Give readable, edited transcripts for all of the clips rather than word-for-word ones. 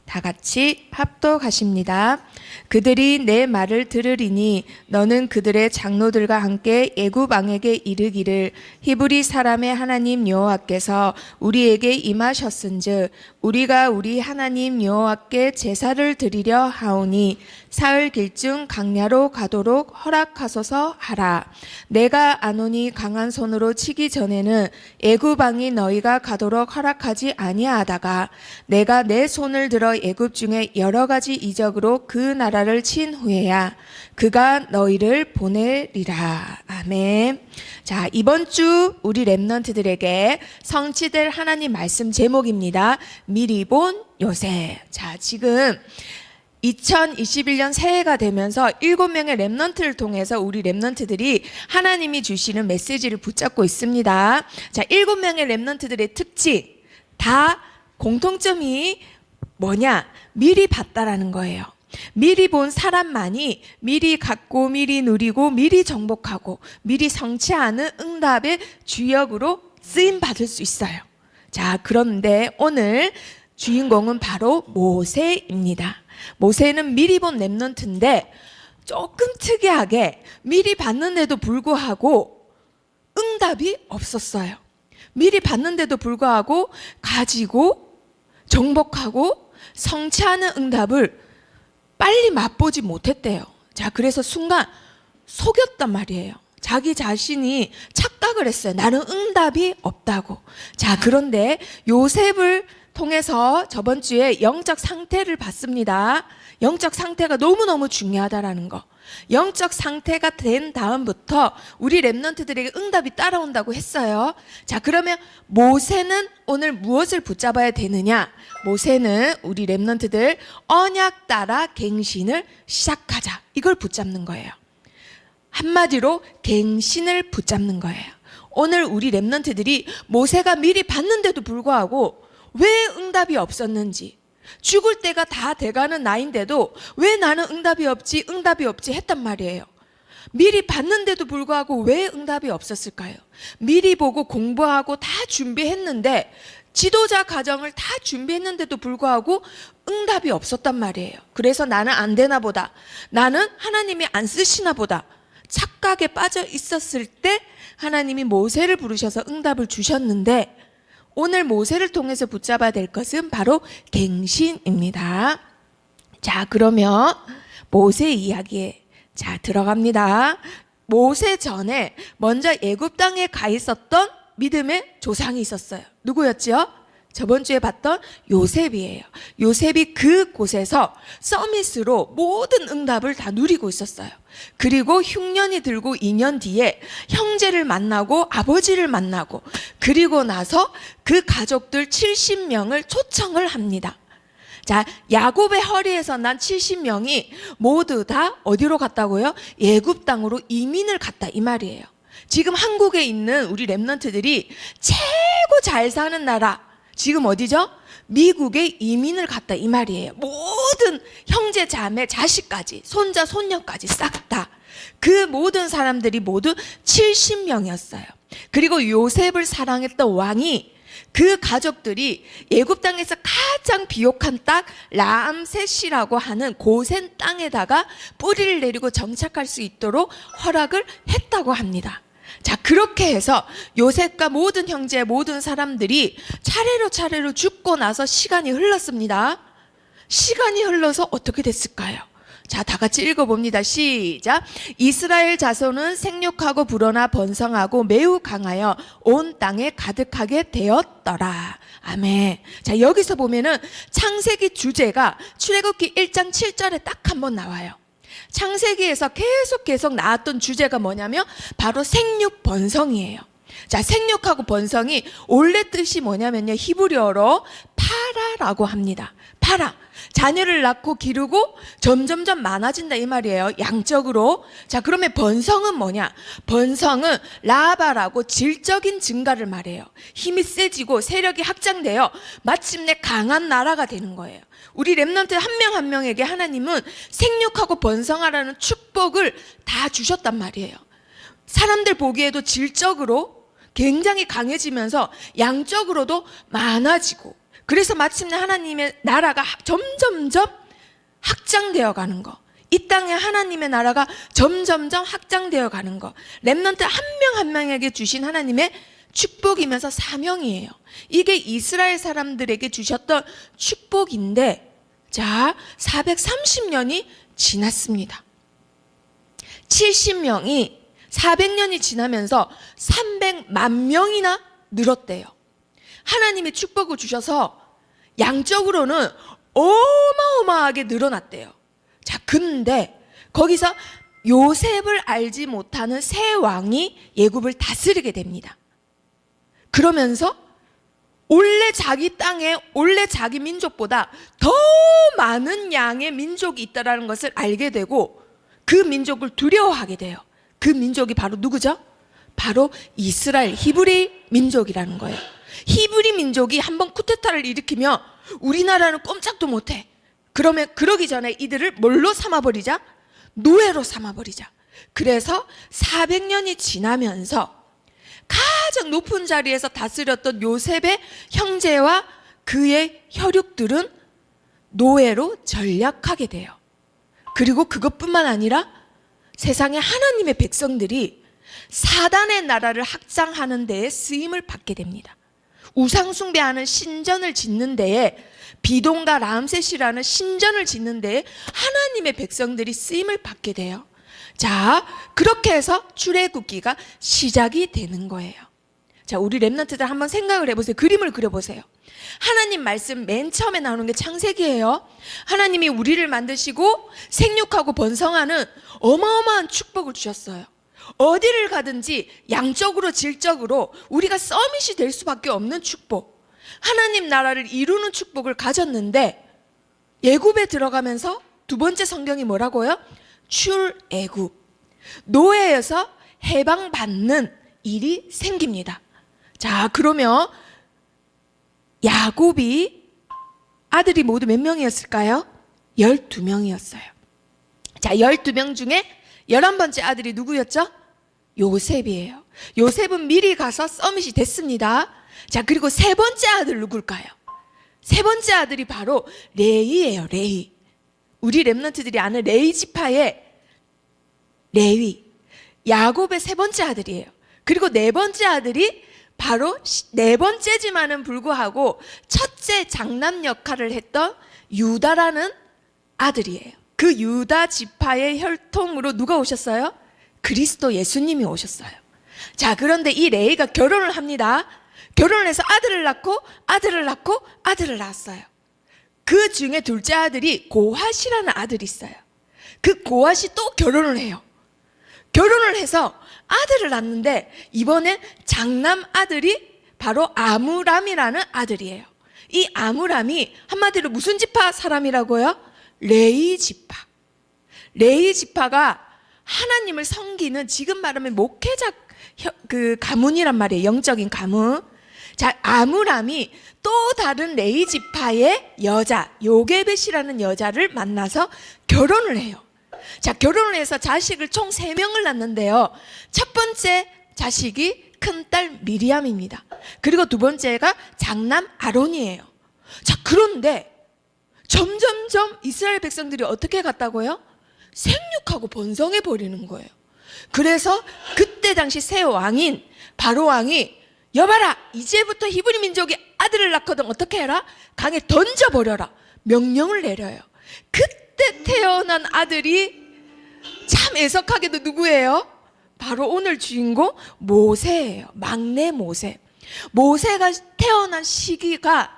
다 같이 합독하십니다. 그들이 내 말을 들으리니 너는 그들의 장로들과 함께 애굽 왕에게 이르기를 히브리 사람의 하나님 여호와께서 우리에게 임하셨은즉 우리가 우리 하나님 여호와께 제사를 드리려 하오니 사흘 길중 강야로 가도록 허락하소서 하라. 내가 아노니 강한 손으로 치기 전에는 애굽 왕이 너희가 가도록 허락하지 아니하다가 내가 내 손을 들어 애굽 중에 여러 가지 이적으로 그 나라를 친 후에야 그가 너희를 보내리라. 아멘. 자, 이번 주 우리 렘넌트들에게 성취될 하나님 말씀 제목입니다. 미리 본 요셉. 자, 지금 2021년 새해가 되면서 7명의 렘넌트를 통해서 우리 렘넌트들이 하나님이 주시는 메시지를 붙잡고 있습니다. 자, 7명의 렘넌트들의 특징 다 공통점이 뭐냐? 미리 봤다라는 거예요. 미리 본 사람만이 미리 갖고 미리 누리고 미리 정복하고 미리 성취하는 응답의 주역으로 쓰임 받을 수 있어요. 자, 그런데 오늘 주인공은 바로 모세입니다. 모세는 미리 본 렘넌트인데 조금 특이하게 미리 봤는데도 불구하고 응답이 없었어요. 미리 봤는데도 불구하고 가지고 정복하고 성취하는 응답을 빨리 맛보지 못했대요. 자, 그래서 순간 속였단 말이에요. 자기 자신이 착각을 했어요. 나는 응답이 없다고. 자, 그런데 요셉을 통해서 저번 주에 영적 상태를 봤습니다. 영적 상태가 너무너무 중요하다라는 거. 영적 상태가 된 다음부터 우리 렘넌트들에게 응답이 따라온다고 했어요. 자, 그러면 모세는 오늘 무엇을 붙잡아야 되느냐? 모세는 우리 렘넌트들 언약 따라 갱신을 시작하자. 이걸 붙잡는 거예요. 한마디로 갱신을 붙잡는 거예요. 오늘 우리 렘넌트들이 모세가 미리 봤는데도 불구하고 왜 응답이 없었는지, 죽을 때가 다 돼가는 나이인데도 왜 나는 응답이 없지 했단 말이에요. 미리 봤는데도 불구하고 왜 응답이 없었을까요? 미리 보고 공부하고 다 준비했는데 지도자 과정을 다 준비했는데도 불구하고 응답이 없었단 말이에요. 그래서 나는 안 되나 보다, 나는 하나님이 안 쓰시나 보다 착각에 빠져 있었을 때 하나님이 모세를 부르셔서 응답을 주셨는데 오늘 모세를 통해서 붙잡아야 될 것은 바로 갱신입니다. 자, 그러면 모세 이야기에 들어갑니다. 모세 전에 먼저 애굽 땅에 가 있었던 믿음의 조상이 있었어요. 누구였죠? 저번 주에 봤던 요셉이에요. 요셉이 그곳에서 서밋으로 모든 응답을 다 누리고 있었어요. 그리고 흉년이 들고 2년 뒤에 형제를 만나고 아버지를 만나고 그리고 나서 그 가족들 70명을 초청을 합니다. 자, 야곱의 허리에서 난 70명이 모두 다 어디로 갔다고요? 애굽 땅으로 이민을 갔다 이 말이에요. 지금 한국에 있는 우리 렘넌트들이 최고 잘 사는 나라 지금 어디죠? 미국에 이민을 갔다 이 말이에요. 모든 형제 자매 자식까지 손자 손녀까지 싹 다 그 모든 사람들이 모두 70명이었어요. 그리고 요셉을 사랑했던 왕이 그 가족들이 애굽 땅에서 가장 비옥한 땅 라암셋이라고 하는 고센 땅에다가 뿌리를 내리고 정착할 수 있도록 허락을 했다고 합니다. 자, 그렇게 해서 요셉과 모든 형제 모든 사람들이 차례로 죽고 나서 시간이 흘렀습니다. 시간이 흘러서 어떻게 됐을까요? 자, 다 같이 읽어봅니다. 시작. 이스라엘 자손은 생육하고 불어나 번성하고 매우 강하여 온 땅에 가득하게 되었더라. 아멘. 자, 여기서 보면은 창세기 주제가 출애굽기 1장 7절에 딱 한 번 나와요. 창세기에서 계속 나왔던 주제가 뭐냐면 바로 생육 번성이에요. 자, 생육하고 번성이 원래 뜻이 뭐냐면요, 히브리어로 파라라고 합니다. 파라. 자녀를 낳고 기르고 점점점 많아진다 이 말이에요. 양적으로. 자, 그러면 번성은 뭐냐? 번성은 라바라고 질적인 증가를 말해요. 힘이 세지고 세력이 확장되어 마침내 강한 나라가 되는 거예요. 우리 렘넌트 한 명 한 명에게 하나님은 생육하고 번성하라는 축복을 다 주셨단 말이에요. 사람들 보기에도 질적으로 굉장히 강해지면서 양적으로도 많아지고 그래서 마침내 하나님의 나라가 점점점 확장되어 가는 거, 이 땅에 하나님의 나라가 점점점 확장되어 가는 거, 렘넌트 한 명 한 명에게 주신 하나님의 축복이면서 사명이에요. 이게 이스라엘 사람들에게 주셨던 축복인데, 자, 430년이 지났습니다. 70명이 400년이 지나면서 300만 명이나 늘었대요. 하나님이 축복을 주셔서 양적으로는 어마어마하게 늘어났대요. 자, 근데 거기서 요셉을 알지 못하는 새 왕이 애굽을 다스리게 됩니다. 그러면서 원래 자기 땅에, 원래 자기 민족보다 더 많은 양의 민족이 있다는 것을 알게 되고 그 민족을 두려워하게 돼요. 그 민족이 바로 누구죠? 바로 이스라엘 히브리 민족이라는 거예요. 히브리 민족이 한번 쿠데타를 일으키면 우리나라는 꼼짝도 못해. 그러면 그러기 전에 이들을 뭘로 삼아버리자? 노예로 삼아버리자. 그래서 400년이 지나면서 가장 높은 자리에서 다스렸던 요셉의 형제와 그의 혈육들은 노예로 전락하게 돼요. 그리고 그것뿐만 아니라 세상의 하나님의 백성들이 사단의 나라를 확장하는 데에 쓰임을 받게 됩니다. 우상 숭배하는 신전을 짓는 데에, 비동과 람셋이라는 신전을 짓는 데에 하나님의 백성들이 쓰임을 받게 돼요. 자, 그렇게 해서 출애굽기가 시작이 되는 거예요. 자, 우리 렘넌트들 한번 생각을 해보세요. 그림을 그려보세요. 하나님 말씀 맨 처음에 나오는 게 창세기예요. 하나님이 우리를 만드시고 생육하고 번성하는 어마어마한 축복을 주셨어요. 어디를 가든지 양적으로 질적으로 우리가 서밋이 될 수밖에 없는 축복, 하나님 나라를 이루는 축복을 가졌는데, 애굽에 들어가면서 두 번째 성경이 뭐라고요? 출애굽, 노예에서 해방받는 일이 생깁니다. 자, 그러면 야곱이 아들이 모두 몇 명이었을까요? 12명이었어요. 자, 12명 중에 11번째 아들이 누구였죠? 요셉이에요. 요셉은 미리 가서 서밋이 됐습니다. 자, 그리고 세 번째 아들 누굴까요? 세 번째 아들이 바로 레위예요. 레위. 우리 렘넌트들이 아는 레위 지파의 레위. 야곱의 세 번째 아들이에요. 그리고 네 번째 아들이 바로 네 번째지만은 불구하고 첫째 장남 역할을 했던 유다라는 아들이에요. 그 유다 지파의 혈통으로 누가 오셨어요? 그리스도 예수님이 오셨어요. 자, 그런데 이 레위가 결혼을 합니다. 결혼을 해서 아들을 낳고 아들을 낳고 아들을 낳았어요. 그 중에 둘째 아들이 고핫이라는 아들이 있어요. 그 고핫이 또 결혼을 해요. 결혼을 해서 아들을 낳는데 이번엔 장남 아들이 바로 아므람이라는 아들이에요. 이 아므람이 한마디로 무슨 지파 사람이라고요? 레위 지파. 레위 지파가 하나님을 섬기는, 지금 말하면 목회자 그 가문이란 말이에요. 영적인 가문. 자, 아므람이 또 다른 레위 지파의 여자 요게벳이라는 여자를 만나서 결혼을 해요. 자, 결혼을 해서 자식을 총 3명을 낳는데요. 첫 번째 자식이 큰딸 미리암입니다. 그리고 두 번째가 장남 아론이에요. 자, 그런데 점점점 이스라엘 백성들이 어떻게 갔다고요? 생육하고 번성해 버리는 거예요. 그래서 그때 당시 새 왕인 바로 왕이, 여봐라, 이제부터 히브리 민족이 아들을 낳거든 어떻게 해라? 강에 던져버려라 명령을 내려요. 그때 태어난 아들이 참 애석하게도 누구예요? 바로 오늘 주인공 모세예요. 막내 모세. 모세가 태어난 시대가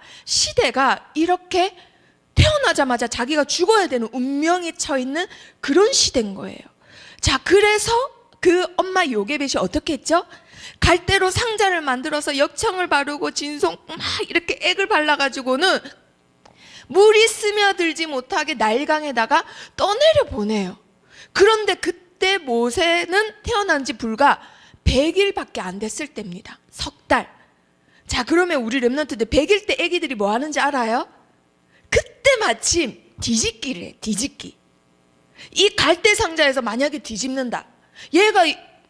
이렇게 태어나자마자 자기가 죽어야 되는 운명에 처있는 그런 시대인 거예요. 자, 그래서 그 엄마 요게벳이 어떻게 했죠? 갈대로 상자를 만들어서 역청을 바르고 진송 막 이렇게 액을 발라가지고는 물이 스며들지 못하게 날강에다가 떠내려 보내요. 그런데 그때 모세는 태어난 지 불과 100일밖에 안 됐을 때입니다. 석 달. 자, 그러면 우리 렘넌트들 100일 때 애기들이 뭐 하는지 알아요? 그때 마침 뒤집기를 해. 뒤집기. 이 갈대 상자에서 만약에 뒤집는다, 얘가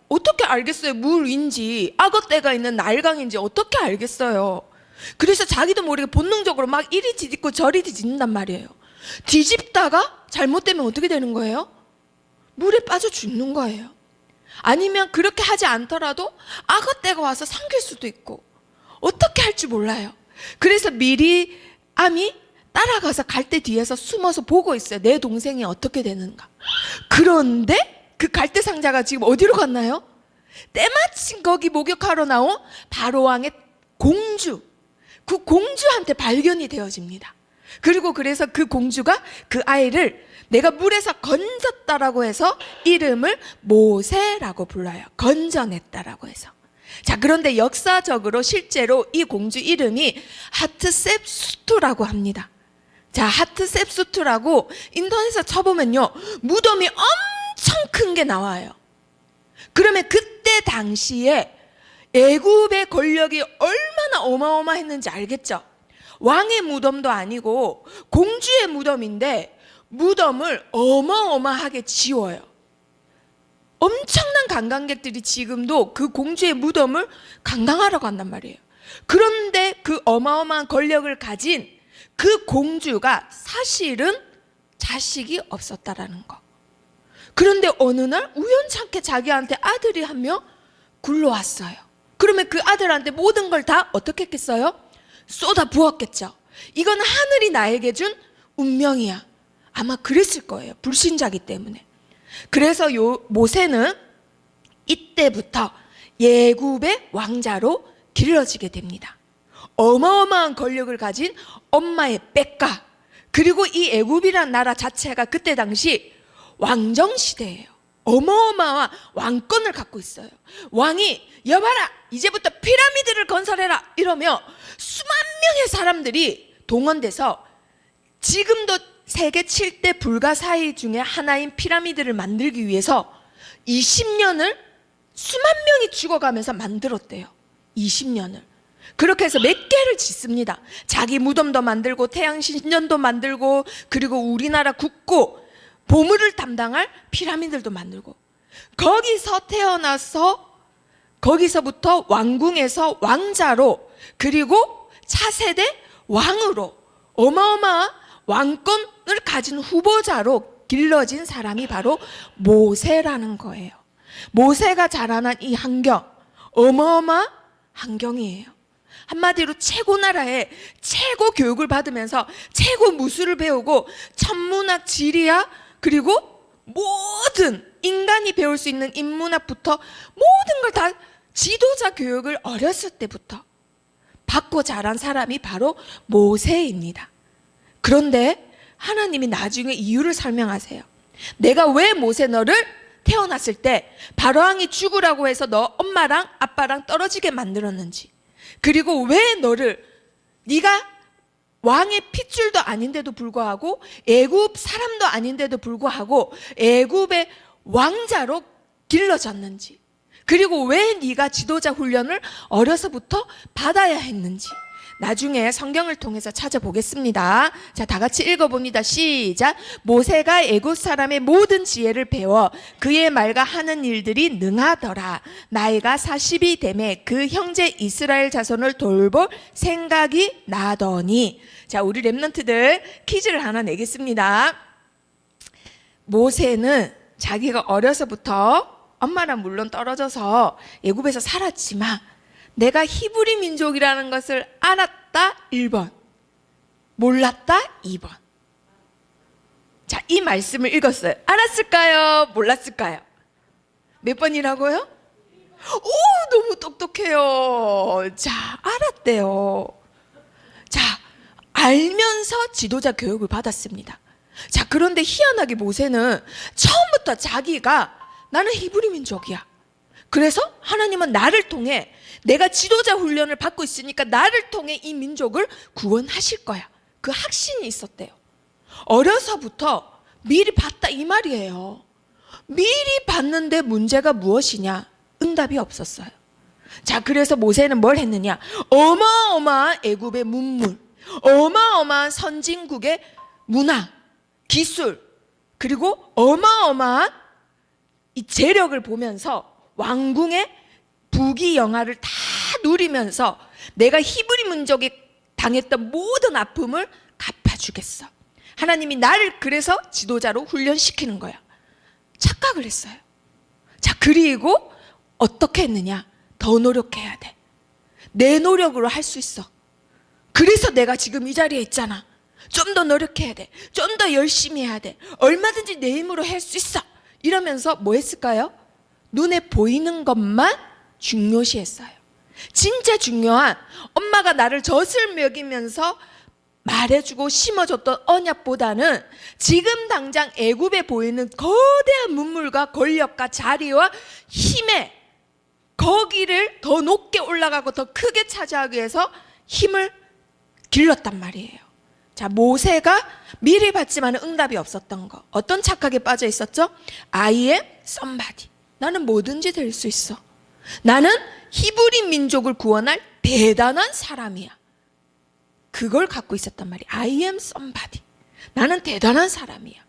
어떻게 알겠어요? 물인지 악어떼가 있는 날강인지 어떻게 알겠어요? 그래서 자기도 모르게 본능적으로 막 이리 뒤집고 저리 뒤집는단 말이에요. 뒤집다가 잘못되면 어떻게 되는 거예요? 물에 빠져 죽는 거예요. 아니면 그렇게 하지 않더라도 악어 떼가 와서 삼킬 수도 있고 어떻게 할지 몰라요. 그래서 미리암이 따라가서 갈대 뒤에서 숨어서 보고 있어요. 내 동생이 어떻게 되는가. 그런데 그 갈대 상자가 지금 어디로 갔나요? 때마침 거기 목욕하러 나온 바로왕의 공주, 그 공주한테 발견이 되어집니다. 그리고 그래서 그 공주가 그 아이를 내가 물에서 건졌다라고 해서 이름을 모세라고 불러요. 건져냈다라고 해서. 자, 그런데 역사적으로 실제로 이 공주 이름이 하트셉수트라고 합니다. 자, 하트셉수트라고 인터넷에 쳐보면요, 무덤이 엄청 큰 게 나와요. 그러면 그때 당시에 애굽의 권력이 얼마나 어마어마했는지 알겠죠? 왕의 무덤도 아니고 공주의 무덤인데 무덤을 어마어마하게 지어요. 엄청난 관광객들이 지금도 그 공주의 무덤을 관광하러 간단 말이에요. 그런데 그 어마어마한 권력을 가진 그 공주가 사실은 자식이 없었다라는 거. 그런데 어느 날 우연찮게 자기한테 아들이 한 명 굴러왔어요. 그러면 그 아들한테 모든 걸 다 어떻게 했겠어요? 쏟아 부었겠죠. 이건 하늘이 나에게 준 운명이야. 아마 그랬을 거예요. 불신자기 때문에. 그래서 요 모세는 이때부터 애굽의 왕자로 길러지게 됩니다. 어마어마한 권력을 가진 엄마의 백가, 그리고 이 애굽이란 나라 자체가 그때 당시 왕정시대예요. 어마어마한 왕권을 갖고 있어요. 왕이 여봐라, 이제부터 피라미드를 건설해라 이러며 수만 명의 사람들이 동원돼서 지금도 세계 7대 불가사의 중에 하나인 피라미드를 만들기 위해서 20년을 수만 명이 죽어가면서 만들었대요. 20년을. 그렇게 해서 몇 개를 짓습니다. 자기 무덤도 만들고 태양신전도 만들고 그리고 우리나라 국고 보물을 담당할 피라미드도 만들고, 거기서 태어나서 거기서부터 왕궁에서 왕자로 그리고 차세대 왕으로 어마어마한 왕권을 가진 후보자로 길러진 사람이 바로 모세라는 거예요. 모세가 자라난 이 환경, 어마어마한 환경이에요. 한마디로 최고 나라에 최고 교육을 받으면서 최고 무술을 배우고 천문학, 지리학, 그리고 모든 인간이 배울 수 있는 인문학부터 모든 걸 다 지도자 교육을 어렸을 때부터 받고 자란 사람이 바로 모세입니다. 그런데 하나님이 나중에 이유를 설명하세요. 내가 왜 모세 너를 태어났을 때 바로왕이 죽으라고 해서 너 엄마랑 아빠랑 떨어지게 만들었는지, 그리고 왜 너를 네가 왕의 핏줄도 아닌데도 불구하고 애굽 사람도 아닌데도 불구하고 애굽의 왕자로 길러졌는지, 그리고 왜 네가 지도자 훈련을 어려서부터 받아야 했는지 나중에 성경을 통해서 찾아보겠습니다. 자, 다 같이 읽어봅니다. 시작. 모세가 애굽 사람의 모든 지혜를 배워 그의 말과 하는 일들이 능하더라. 나이가 40이 되매 그 형제 이스라엘 자손을 돌볼 생각이 나더니. 자, 우리 랩런트들 퀴즈를 하나 내겠습니다. 모세는 자기가 어려서부터 엄마랑 물론 떨어져서 애굽에서 살았지만 내가 히브리 민족이라는 것을 알았다 1번, 몰랐다 2번. 자, 이 말씀을 읽었어요. 알았을까요? 몰랐을까요? 몇 번이라고요? 오, 너무 똑똑해요. 자, 알았대요. 자, 알면서 지도자 교육을 받았습니다. 자, 그런데 희한하게 모세는 처음부터 자기가 나는 히브리 민족이야. 그래서 하나님은 나를 통해 내가 지도자 훈련을 받고 있으니까 나를 통해 이 민족을 구원하실 거야. 그 확신이 있었대요. 어려서부터 미리 봤다 이 말이에요. 미리 봤는데 문제가 무엇이냐? 응답이 없었어요. 자, 그래서 모세는 뭘 했느냐? 어마어마한 애굽의 문물, 어마어마한 선진국의 문화, 기술, 그리고 어마어마한 이 재력을 보면서 왕궁의 부귀영화를 다 누리면서 내가 히브리 민족이 당했던 모든 아픔을 갚아주겠어. 하나님이 나를 그래서 지도자로 훈련시키는 거야. 착각을 했어요. 자, 그리고 어떻게 했느냐? 더 노력해야 돼. 내 노력으로 할 수 있어. 그래서 내가 지금 이 자리에 있잖아. 좀 더 노력해야 돼. 좀 더 열심히 해야 돼. 얼마든지 내 힘으로 할 수 있어. 이러면서 뭐 했을까요? 눈에 보이는 것만 중요시했어요. 진짜 중요한 엄마가 나를 젖을 먹이면서 말해주고 심어줬던 언약보다는 지금 당장 애굽에 보이는 거대한 문물과 권력과 자리와 힘에 거기를 더 높게 올라가고 더 크게 차지하기 위해서 힘을 길렀단 말이에요. 자, 모세가 미리 받지만 응답이 없었던 거. 어떤 착각에 빠져 있었죠? I am somebody. 나는 뭐든지 될 수 있어. 나는 히브리 민족을 구원할 대단한 사람이야. 그걸 갖고 있었단 말이야. I am somebody. 나는 대단한 사람이야.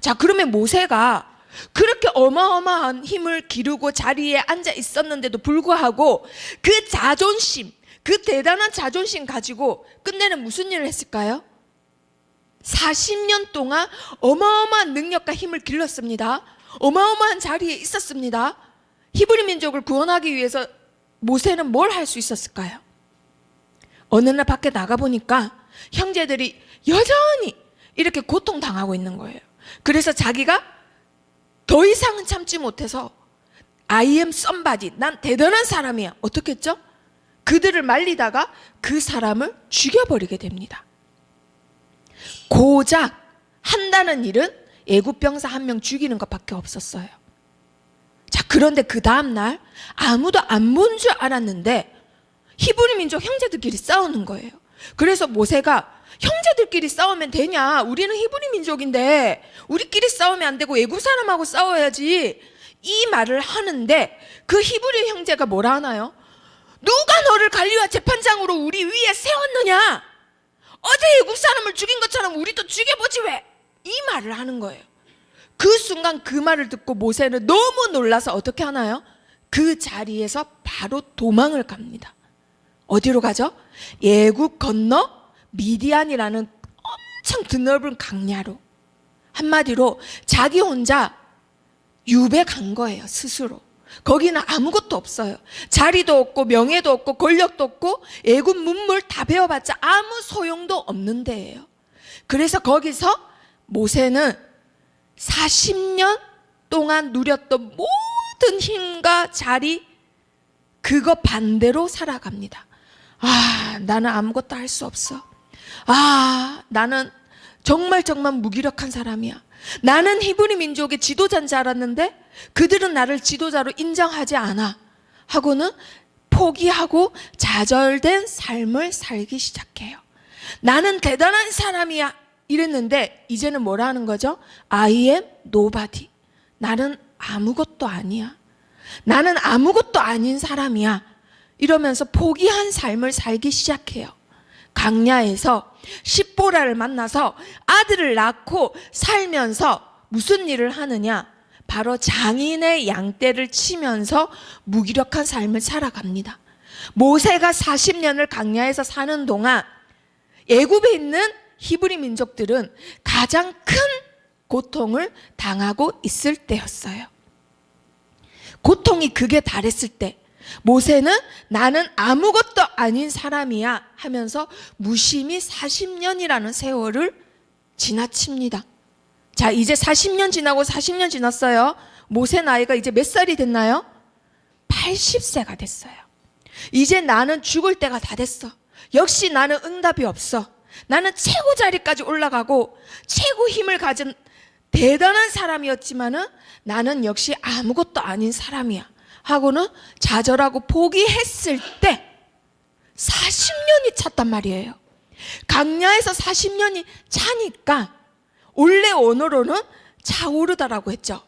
자, 그러면 모세가 그렇게 어마어마한 힘을 기르고 자리에 앉아 있었는데도 불구하고 그 자존심, 그 대단한 자존심 가지고 끝내는 무슨 일을 했을까요? 40년 동안 어마어마한 능력과 힘을 길렀습니다. 어마어마한 자리에 있었습니다. 히브리 민족을 구원하기 위해서 모세는 뭘 할 수 있었을까요? 어느 날 밖에 나가보니까 형제들이 여전히 이렇게 고통당하고 있는 거예요. 그래서 자기가 더 이상은 참지 못해서 I am somebody. 난 대단한 사람이야. 어떻게 했죠? 그들을 말리다가 그 사람을 죽여버리게 됩니다. 고작 한다는 일은 애굽 병사 한 명 죽이는 것밖에 없었어요. 자, 그런데 그 다음날 아무도 안 본 줄 알았는데 히브리 민족 형제들끼리 싸우는 거예요. 그래서 모세가 형제들끼리 싸우면 되냐? 우리는 히브리 민족인데 우리끼리 싸우면 안 되고 애굽 사람하고 싸워야지. 이 말을 하는데 그 히브리 형제가 뭐라 하나요? 누가 너를 관리와 재판장으로 우리 위에 세웠느냐? 어제 애굽 사람을 죽인 것처럼 우리도 죽여보지 왜? 이 말을 하는 거예요. 그 순간 그 말을 듣고 모세는 너무 놀라서 어떻게 하나요? 그 자리에서 바로 도망을 갑니다. 어디로 가죠? 애굽 건너 미디안이라는 엄청 드넓은 강야로. 한마디로 자기 혼자 유배 간 거예요. 스스로. 거기는 아무것도 없어요. 자리도 없고 명예도 없고 권력도 없고 애굽 문물 다 배워봤자 아무 소용도 없는 데예요. 그래서 거기서 모세는 40년 동안 누렸던 모든 힘과 자리, 그거 반대로 살아갑니다. 아, 나는 아무것도 할 수 없어. 아, 나는 정말 무기력한 사람이야. 나는 히브리 민족의 지도자인 줄 알았는데 그들은 나를 지도자로 인정하지 않아 하고는 포기하고 좌절된 삶을 살기 시작해요. 나는 대단한 사람이야 이랬는데 이제는 뭐라 하는 거죠? I am nobody. 나는 아무것도 아니야. 나는 아무것도 아닌 사람이야. 이러면서 포기한 삶을 살기 시작해요. 강야에서 십보라를 만나서 아들을 낳고 살면서 무슨 일을 하느냐? 바로 장인의 양떼를 치면서 무기력한 삶을 살아갑니다. 모세가 40년을 강야에서 사는 동안 애굽에 있는 히브리 민족들은 가장 큰 고통을 당하고 있을 때였어요. 고통이 극에 달했을 때 모세는 나는 아무것도 아닌 사람이야 하면서 무심히 40년이라는 세월을 지나칩니다. 자, 이제 40년 지나고 40년 지났어요. 모세 나이가 이제 몇 살이 됐나요? 80세가 됐어요. 이제 나는 죽을 때가 다 됐어. 역시 나는 응답이 없어. 나는 최고 자리까지 올라가고 최고 힘을 가진 대단한 사람이었지만은 나는 역시 아무것도 아닌 사람이야 하고는 좌절하고 포기했을 때 40년이 찼단 말이에요. 강야에서 40년이 차니까 원래 언어로는 차오르다라고 했죠.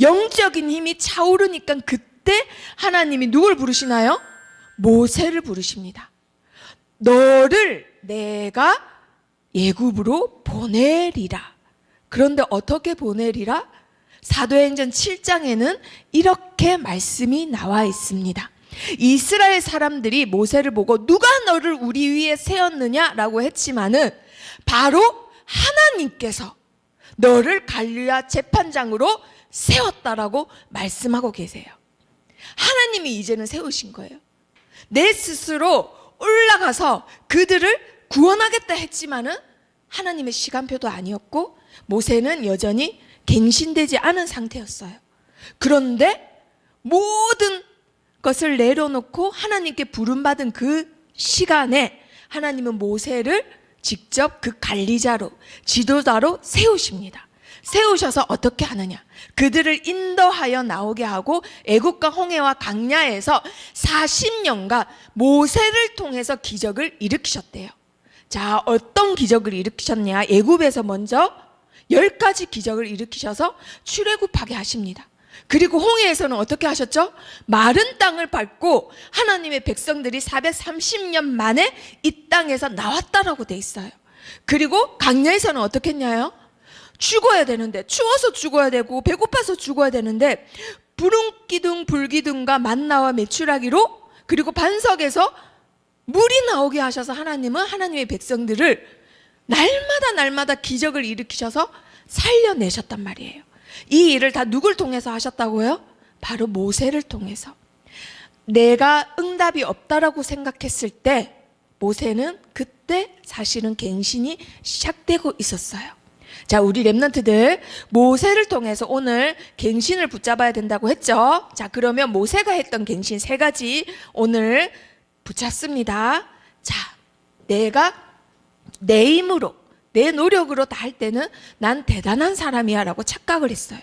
영적인 힘이 차오르니까 그때 하나님이 누굴 부르시나요? 모세를 부르십니다. 너를 내가 애굽으로 보내리라. 그런데 어떻게 보내리라? 사도행전 7장에는 이렇게 말씀이 나와 있습니다. 이스라엘 사람들이 모세를 보고 누가 너를 우리 위에 세웠느냐라고 했지만은 바로 하나님께서 너를 갈릴리아 재판장으로 세웠다라고 말씀하고 계세요. 하나님이 이제는 세우신 거예요. 내 스스로 올라가서 그들을 구원하겠다 했지만은 하나님의 시간표도 아니었고 모세는 여전히 갱신되지 않은 상태였어요. 그런데 모든 것을 내려놓고 하나님께 부름받은 그 시간에 하나님은 모세를 직접 그 관리자로, 지도자로 세우십니다. 세우셔서 어떻게 하느냐? 그들을 인도하여 나오게 하고 애국과 홍해와 광야에서 40년간 모세를 통해서 기적을 일으키셨대요. 자, 어떤 기적을 일으키셨냐? 애국에서 먼저 10가지 기적을 일으키셔서 출애굽하게 하십니다. 그리고 홍해에서는 어떻게 하셨죠? 마른 땅을 밟고 하나님의 백성들이 430년 만에 이 땅에서 나왔다라고 돼 있어요. 그리고 광야에서는 어떻게 했냐요? 죽어야 되는데, 추워서 죽어야 되고 배고파서 죽어야 되는데 부릉기둥 불기둥과 만나와 메추라기로, 그리고 반석에서 물이 나오게 하셔서 하나님은 하나님의 백성들을 날마다 기적을 일으키셔서 살려내셨단 말이에요. 이 일을 다 누굴 통해서 하셨다고요? 바로 모세를 통해서. 내가 응답이 없다라고 생각했을 때 모세는 그때 사실은 갱신이 시작되고 있었어요. 자, 우리 렘넌트들 모세를 통해서 오늘 갱신을 붙잡아야 된다고 했죠. 자, 그러면 모세가 했던 갱신 3가지 오늘 붙잡습니다. 자, 내가 내 힘으로 내 노력으로 다 할 때는 난 대단한 사람이야 라고 착각을 했어요.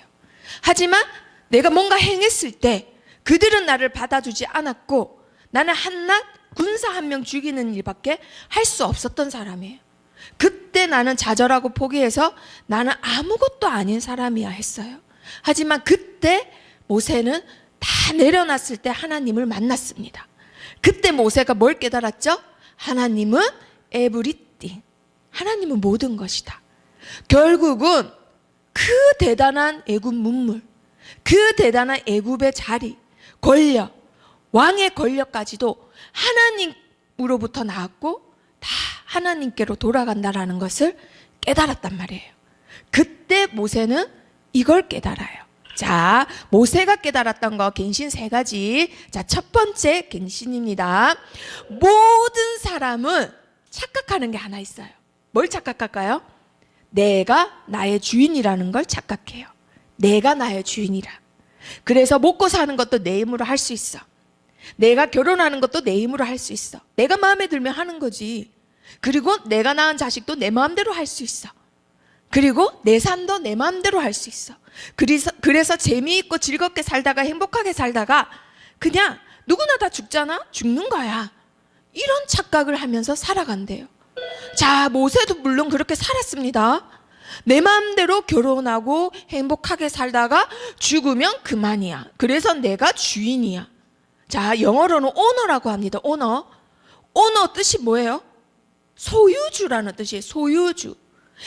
하지만 내가 뭔가 행했을 때 그들은 나를 받아주지 않았고 나는 한낱 군사 1명 죽이는 일밖에 할 수 없었던 사람이에요. 그때 나는 좌절하고 포기해서 나는 아무것도 아닌 사람이야 했어요. 하지만 그때 모세는 다 내려놨을 때 하나님을 만났습니다. 그때 모세가 뭘 깨달았죠? 하나님은 에브리띵, 하나님은 모든 것이다. 결국은 그 대단한 애굽 문물, 그 대단한 애굽의 자리, 권력, 왕의 권력까지도 하나님으로부터 나왔고 다 하나님께로 돌아간다라는 것을 깨달았단 말이에요. 그때 모세는 이걸 깨달아요. 자, 모세가 깨달았던 거 갱신 3가지. 자, 첫 번째 갱신입니다. 모든 사람은 착각하는 게 하나 있어요. 뭘 착각할까요? 내가 나의 주인이라는 걸 착각해요. 내가 나의 주인이라. 그래서 먹고 사는 것도 내 힘으로 할 수 있어. 내가 결혼하는 것도 내 힘으로 할 수 있어. 내가 마음에 들면 하는 거지. 그리고 내가 낳은 자식도 내 마음대로 할 수 있어. 그리고 내 삶도 내 마음대로 할 수 있어. 그래서 재미있고 즐겁게 살다가 행복하게 살다가 그냥 누구나 다 죽잖아? 죽는 거야. 이런 착각을 하면서 살아간대요. 자, 모세도 물론 그렇게 살았습니다. 내 마음대로 결혼하고 행복하게 살다가 죽으면 그만이야. 그래서 내가 주인이야. 자, 영어로는 오너라고 합니다. 오너. 오너 뜻이 뭐예요? 소유주라는 뜻이에요. 소유주.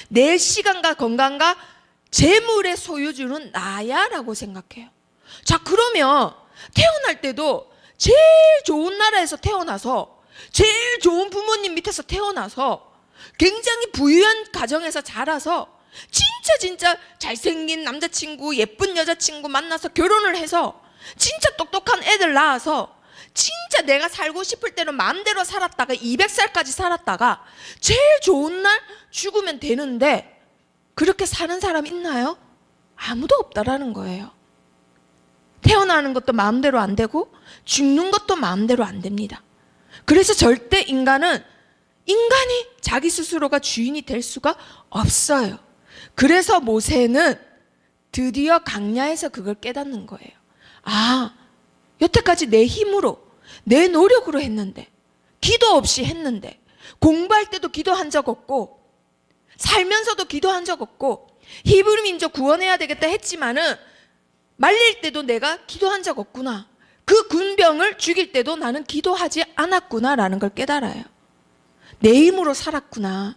내 시간과 건강과 재물의 소유주는 나야 라고 생각해요. 자, 그러면 태어날 때도 제일 좋은 나라에서 태어나서 제일 좋은 부모님 밑에서 태어나서 굉장히 부유한 가정에서 자라서 진짜 잘생긴 남자친구, 예쁜 여자친구 만나서 결혼을 해서 진짜 똑똑한 애들 낳아서 진짜 내가 살고 싶을 대로 마음대로 살았다가 200살까지 살았다가 제일 좋은 날 죽으면 되는데 그렇게 사는 사람 있나요? 아무도 없다라는 거예요. 태어나는 것도 마음대로 안 되고 죽는 것도 마음대로 안 됩니다. 그래서 절대 인간이 자기 스스로가 주인이 될 수가 없어요. 그래서 모세는 드디어 광야에서 그걸 깨닫는 거예요. 아, 여태까지 내 힘으로 내 노력으로 했는데, 기도 없이 했는데, 공부할 때도 기도한 적 없고 살면서도 기도한 적 없고 히브리 민족 구원해야 되겠다 했지만은 말릴 때도 내가 기도한 적 없구나. 그 군병을 죽일 때도 나는 기도하지 않았구나라는 걸 깨달아요. 내 힘으로 살았구나.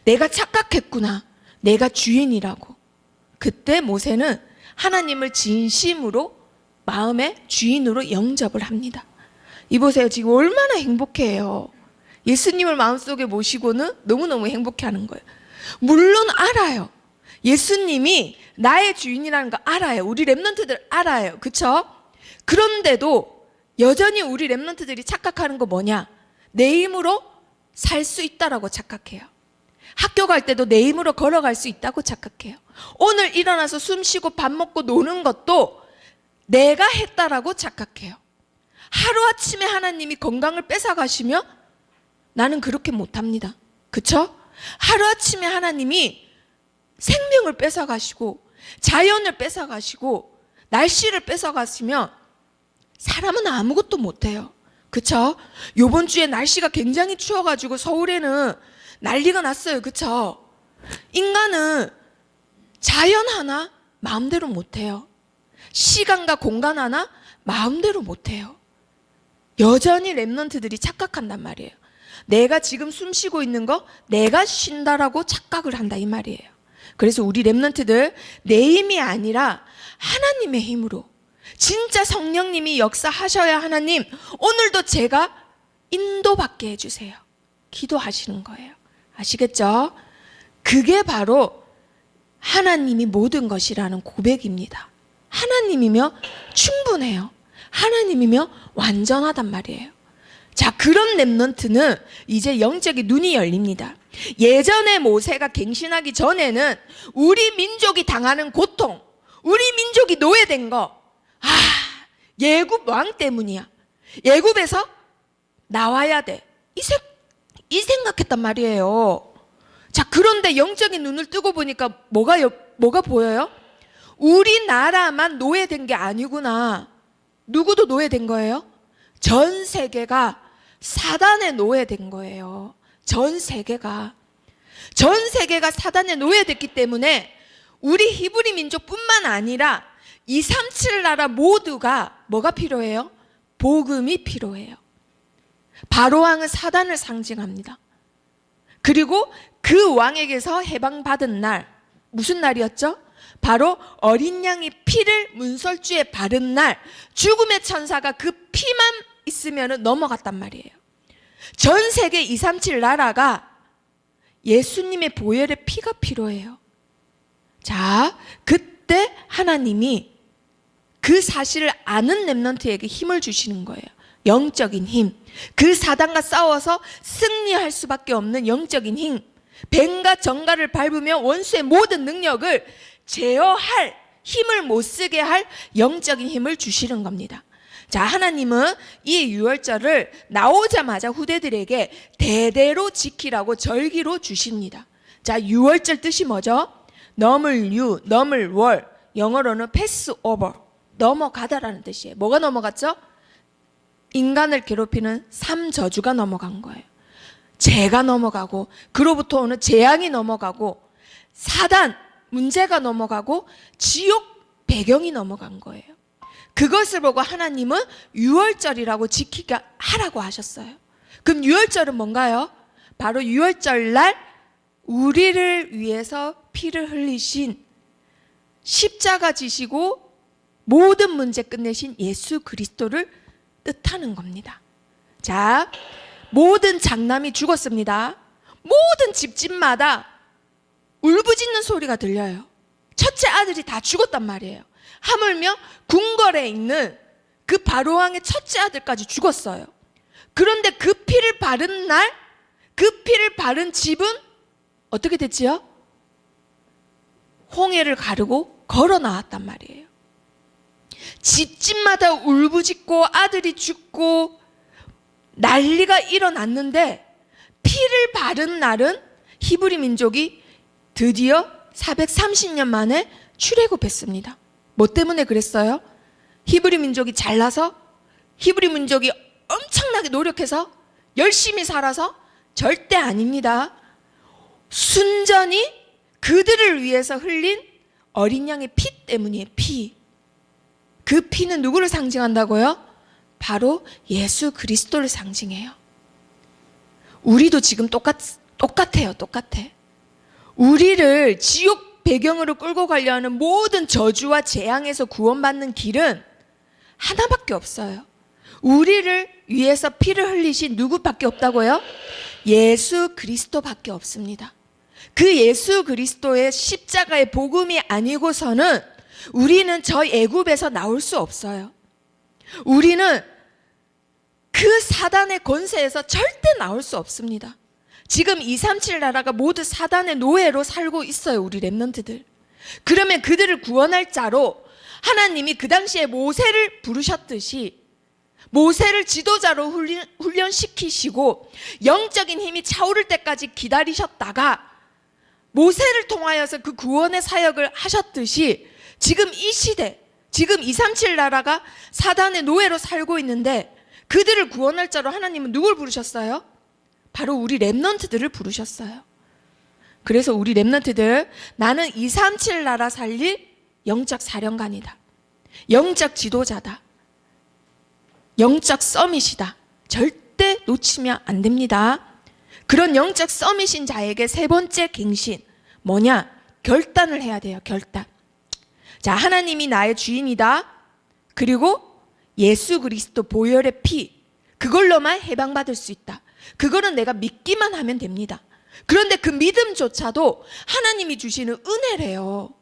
내가 착각했구나. 내가 주인이라고. 그때 모세는 하나님을 진심으로 마음의 주인으로 영접을 합니다. 이보세요. 지금 얼마나 행복해요. 예수님을 마음속에 모시고는 너무너무 행복해하는 거예요. 물론 알아요. 예수님이 나의 주인이라는 거 알아요. 우리 렘넌트들 알아요. 그쵸? 그런데도 여전히 우리 렘넌트들이 착각하는 거 뭐냐? 내 힘으로 살 수 있다라고 착각해요. 학교 갈 때도 내 힘으로 걸어갈 수 있다고 착각해요. 오늘 일어나서 숨 쉬고 밥 먹고 노는 것도 내가 했다라고 착각해요. 하루아침에 하나님이 건강을 뺏어가시면 나는 그렇게 못합니다. 그쵸? 하루아침에 하나님이 생명을 뺏어가시고 자연을 뺏어가시고 날씨를 뺏어가시면 사람은 아무것도 못해요. 그쵸? 요번 주에 날씨가 굉장히 추워가지고 서울에는 난리가 났어요. 그쵸? 인간은 자연 하나 마음대로 못해요. 시간과 공간 하나 마음대로 못해요. 여전히 렘넌트들이 착각한단 말이에요. 내가 지금 숨 쉬고 있는 거 내가 쉰다라고 착각을 한다 이 말이에요. 그래서 우리 렘넌트들 내 힘이 아니라 하나님의 힘으로 진짜 성령님이 역사하셔야 하나님 오늘도 제가 인도받게 해주세요. 기도하시는 거예요. 아시겠죠? 그게 바로 하나님이 모든 것이라는 고백입니다. 하나님이며 충분해요. 하나님이며 완전하단 말이에요. 자, 그런 렘넌트는 이제 영적인 눈이 열립니다. 예전에 모세가 갱신하기 전에는 우리 민족이 당하는 고통, 우리 민족이 노예된 거, 예굽 왕 때문이야. 예굽에서 나와야 돼. 이 생각했단 말이에요. 자, 그런데 영적인 눈을 뜨고 보니까 뭐가 보여요? 우리나라만 노예된 게 아니구나. 누구도 노예된 거예요? 전 세계가 사단의 노예된 거예요. 전 세계가 사단의 노예됐기 때문에 우리 히브리 민족뿐만 아니라 237 나라 모두가 뭐가 필요해요? 복음이 필요해요. 바로왕은 사단을 상징합니다. 그리고 그 왕에게서 해방받은 날, 무슨 날이었죠? 바로 어린 양이 피를 문설주에 바른 날, 죽음의 천사가 그 피만 있으면 넘어갔단 말이에요. 전 세계 237 나라가 예수님의 보혈의 피가 필요해요. 자, 그때 하나님이 그 사실을 아는 렘넌트에게 힘을 주시는 거예요. 영적인 힘. 그 사단과 싸워서 승리할 수밖에 없는 영적인 힘. 뱀과 정갈을 밟으며 원수의 모든 능력을 제어할 힘을 못 쓰게 할 영적인 힘을 주시는 겁니다. 자, 하나님은 이 유월절을 나오자마자 후대들에게 대대로 지키라고 절기로 주십니다. 자, 유월절 뜻이 뭐죠? 넘을 유, 넘을 월, 영어로는 패스 오버, 넘어가다라는 뜻이에요. 뭐가 넘어갔죠? 인간을 괴롭히는 3저주가 넘어간 거예요. 죄가 넘어가고, 그로부터 오는 재앙이 넘어가고, 사단, 문제가 넘어가고, 지옥 배경이 넘어간 거예요. 그것을 보고 하나님은 유월절이라고 지키게 하라고 하셨어요. 그럼 유월절은 뭔가요? 바로 유월절 날 우리를 위해서 피를 흘리신, 십자가 지시고 모든 문제 끝내신 예수 그리스도를 뜻하는 겁니다. 자, 모든 장남이 죽었습니다. 모든 집집마다 울부짖는 소리가 들려요. 첫째 아들이 다 죽었단 말이에요. 하물며 궁궐에 있는 그 바로왕의 첫째 아들까지 죽었어요. 그런데 그 피를 바른 날, 그 피를 바른 집은 어떻게 됐지요? 홍해를 가르고 걸어 나왔단 말이에요. 집집마다 울부짖고 아들이 죽고 난리가 일어났는데, 피를 바른 날은 히브리 민족이 드디어 430년 만에 출애굽했습니다. 뭐 때문에 그랬어요? 히브리 민족이 잘나서? 히브리 민족이 엄청나게 노력해서? 열심히 살아서? 절대 아닙니다. 순전히 그들을 위해서 흘린 어린 양의 피 때문이에요. 피. 그 피는 누구를 상징한다고요? 바로 예수 그리스도를 상징해요. 우리도 지금 똑같아요. 똑같아. 우리를 지옥 배경으로 끌고 가려 하는 모든 저주와 재앙에서 구원받는 길은 하나밖에 없어요. 우리를 위해서 피를 흘리신 누구밖에 없다고요? 예수 그리스도밖에 없습니다. 그 예수 그리스도의 십자가의 복음이 아니고서는 우리는 저 애굽에서 나올 수 없어요. 우리는 그 사단의 권세에서 절대 나올 수 없습니다. 지금 237 나라가 모두 사단의 노예로 살고 있어요. 우리 렘넌트들. 그러면 그들을 구원할 자로 하나님이 그 당시에 모세를 부르셨듯이 모세를 지도자로 훈련시키시고 영적인 힘이 차오를 때까지 기다리셨다가 모세를 통하여서 그 구원의 사역을 하셨듯이 지금 이 시대, 지금 237 나라가 사단의 노예로 살고 있는데 그들을 구원할 자로 하나님은 누굴 부르셨어요? 바로 우리 렘넌트들을 부르셨어요. 그래서 우리 렘넌트들, 나는 237 나라 살릴 영적 사령관이다. 영적 지도자다. 영적 서밋이다. 절대 놓치면 안 됩니다. 그런 영적 서밋인 자에게 세 번째 갱신, 뭐냐? 결단을 해야 돼요. 결단. 자, 하나님이 나의 주인이다. 그리고 예수 그리스도 보혈의 피, 그걸로만 해방받을 수 있다. 그거는 내가 믿기만 하면 됩니다. 그런데 그 믿음조차도 하나님이 주시는 은혜래요.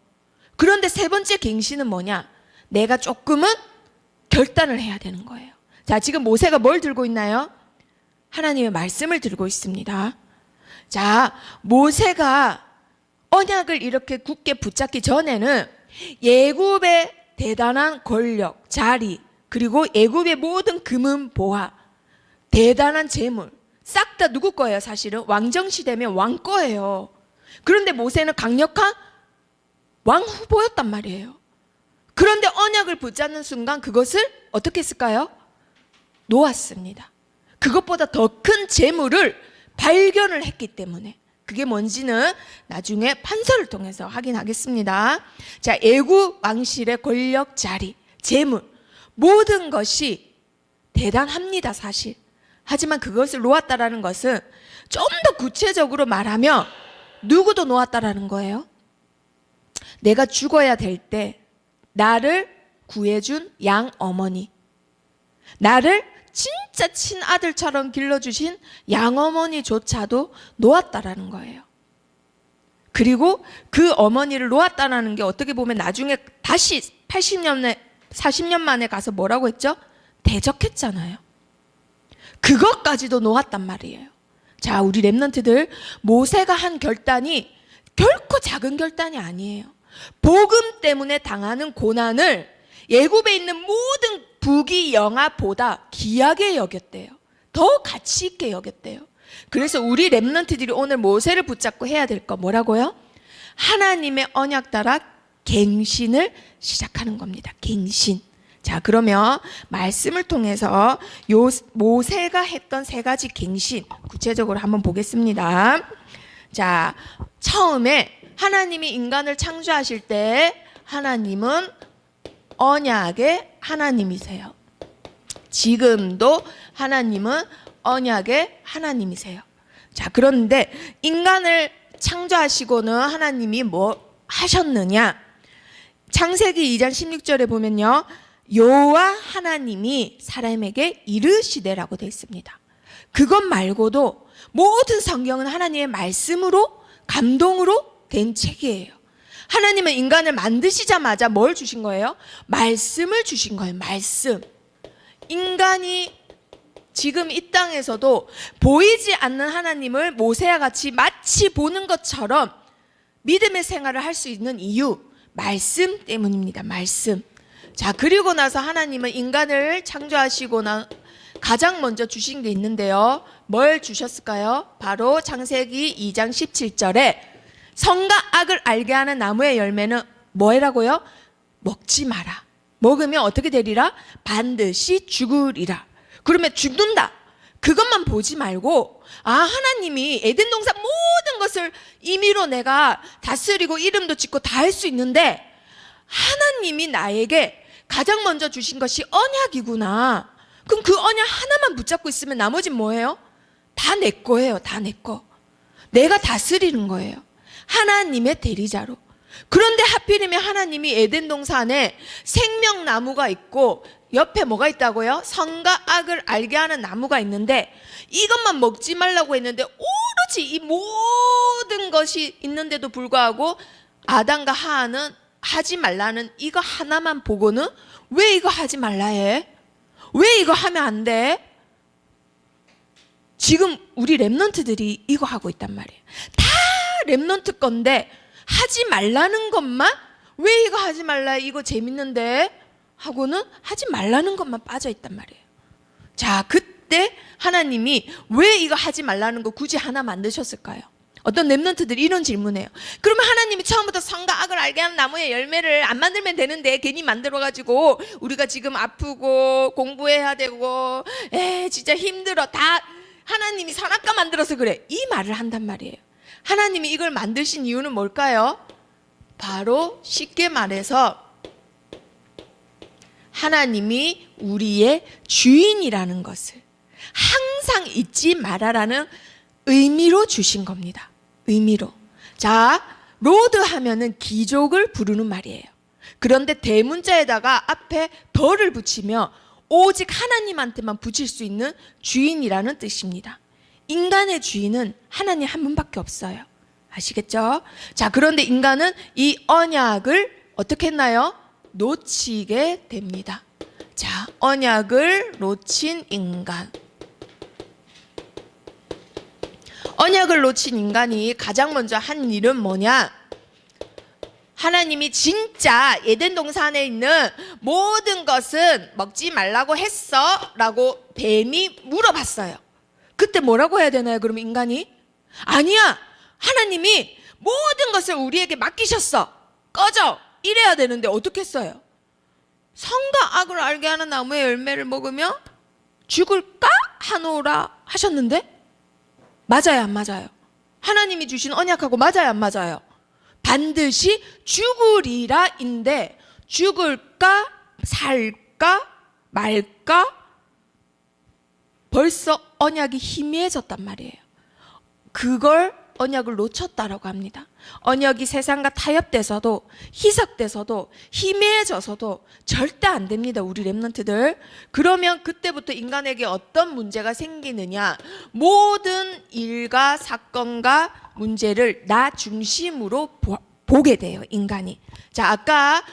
그런데 세 번째 갱신은 뭐냐? 내가 조금은 결단을 해야 되는 거예요. 자, 지금 모세가 뭘 들고 있나요? 하나님의 말씀을 들고 있습니다. 자, 모세가 언약을 이렇게 굳게 붙잡기 전에는 애굽의 대단한 권력, 자리, 그리고 애굽의 모든 금은 보화, 대단한 재물, 싹 다 누구 거예요? 사실은 왕정시대면 왕 거예요. 그런데 모세는 강력한 왕 후보였단 말이에요. 그런데 언약을 붙잡는 순간 그것을 어떻게 했을까요? 놓았습니다. 그것보다 더 큰 재물을 발견을 했기 때문에. 그게 뭔지는 나중에 판서를 통해서 확인하겠습니다. 자, 애굽 왕실의 권력, 자리, 재물, 모든 것이 대단합니다, 사실. 하지만 그것을 놓았다라는 것은 좀 더 구체적으로 말하면 누구도 놓았다라는 거예요. 내가 죽어야 될 때 나를 구해준 양 어머니, 나를 진짜 친아들처럼 길러주신 양어머니조차도 놓았다라는 거예요. 그리고 그 어머니를 놓았다라는 게 어떻게 보면 나중에 다시 40년 만에 가서 뭐라고 했죠? 대적했잖아요. 그것까지도 놓았단 말이에요. 자, 우리 렘넌트들, 모세가 한 결단이 결코 작은 결단이 아니에요. 복음 때문에 당하는 고난을 애굽에 있는 모든 부귀 영화보다 귀하게 여겼대요. 더 가치 있게 여겼대요. 그래서 우리 렘넌트들이 오늘 모세를 붙잡고 해야 될 거 뭐라고요? 하나님의 언약 따라 갱신을 시작하는 겁니다. 갱신. 자, 그러면 말씀을 통해서 모세가 했던 세 가지 갱신 구체적으로 한번 보겠습니다. 자, 처음에 하나님이 인간을 창조하실 때 하나님은 언약의 하나님이세요. 지금도 하나님은 언약의 하나님이세요. 자, 그런데 인간을 창조하시고는 하나님이 뭐 하셨느냐? 창세기 2장 16절에 보면요, 여호와 하나님이 사람에게 이르시되라고 되어 있습니다. 그것 말고도 모든 성경은 하나님의 말씀으로, 감동으로 된 책이에요. 하나님은 인간을 만드시자마자 뭘 주신 거예요? 말씀을 주신 거예요. 말씀. 인간이 지금 이 땅에서도 보이지 않는 하나님을 모세와 같이 마치 보는 것처럼 믿음의 생활을 할 수 있는 이유, 말씀 때문입니다. 말씀. 자, 그리고 나서 하나님은 인간을 창조하시고나 가장 먼저 주신 게 있는데요. 뭘 주셨을까요? 바로 창세기 2장 17절에 선과 악을 알게 하는 나무의 열매는 뭐라고요? 먹지 마라. 먹으면 어떻게 되리라? 반드시 죽으리라. 그러면 죽는다. 그것만 보지 말고, 아, 하나님이 에덴 동산 모든 것을 임의로 내가 다스리고 이름도 짓고 다 할 수 있는데 하나님이 나에게 가장 먼저 주신 것이 언약이구나. 그럼 그 언약 하나만 붙잡고 있으면 나머지는 뭐예요? 다 내 거예요. 다 내 거. 내가 다스리는 거예요. 하나님의 대리자로. 그런데 하필이면 하나님이 에덴 동산에 생명나무가 있고 옆에 뭐가 있다고요? 선과 악을 알게 하는 나무가 있는데 이것만 먹지 말라고 했는데 오로지 이 모든 것이 있는데도 불구하고 아담과 하와는 하지 말라는 이거 하나만 보고는 왜 이거 하지 말라 해? 왜 이거 하면 안 돼? 지금 우리 랩런트들이 이거 하고 있단 말이에요. 다 랩런트 건데 하지 말라는 것만, 왜 이거 하지 말라, 이거 재밌는데 하고는 하지 말라는 것만 빠져 있단 말이에요. 자, 그때 하나님이 왜 이거 하지 말라는 거 굳이 하나 만드셨을까요? 어떤 랩런트들이 이런 질문해요. 그러면 하나님이 처음부터 선과 악을 알게 하는 나무의 열매를 안 만들면 되는데 괜히 만들어가지고 우리가 지금 아프고 공부해야 되고 진짜 힘들어, 다 하나님이 선악과 만들어서 그래, 이 말을 한단 말이에요. 하나님이 이걸 만드신 이유는 뭘까요? 바로 쉽게 말해서 하나님이 우리의 주인이라는 것을 항상 잊지 말아라는 의미로 주신 겁니다. 의미로. 자, 로드 하면은 귀족을 부르는 말이에요. 그런데 대문자에다가 앞에 덜을 붙이며 오직 하나님한테만 붙일 수 있는 주인이라는 뜻입니다. 인간의 주인은 하나님 한 분밖에 없어요. 아시겠죠? 자, 그런데 인간은 이 언약을 어떻게 했나요? 놓치게 됩니다. 자, 언약을 놓친 인간. 언약을 놓친 인간이 가장 먼저 한 일은 뭐냐? 하나님이 진짜 에덴 동산에 있는 모든 것은 먹지 말라고 했어? 라고 뱀이 물어봤어요. 그때 뭐라고 해야 되나요? 그럼 인간이? 아니야, 하나님이 모든 것을 우리에게 맡기셨어, 꺼져, 이래야 되는데 어떻게 했어요? 선과 악을 알게 하는 나무의 열매를 먹으면 죽을까 하노라 하셨는데 맞아요, 안 맞아요? 하나님이 주신 언약하고 맞아요, 안 맞아요? 반드시 죽으리라인데 죽을까 살까 말까 벌써 언약이 희미해졌단 말이에요. 그걸 언약을 놓쳤다라고 합니다. 언약이 세상과 타협돼서도 희석돼서도 희미해져서도 절대 안 됩니다, 우리 랩런트들. 그러면 그때부터 인간에게 어떤 문제가 생기느냐? 모든 일과 사건과 문제를 나 중심으로 보게 돼요, 인간이. 자, 아까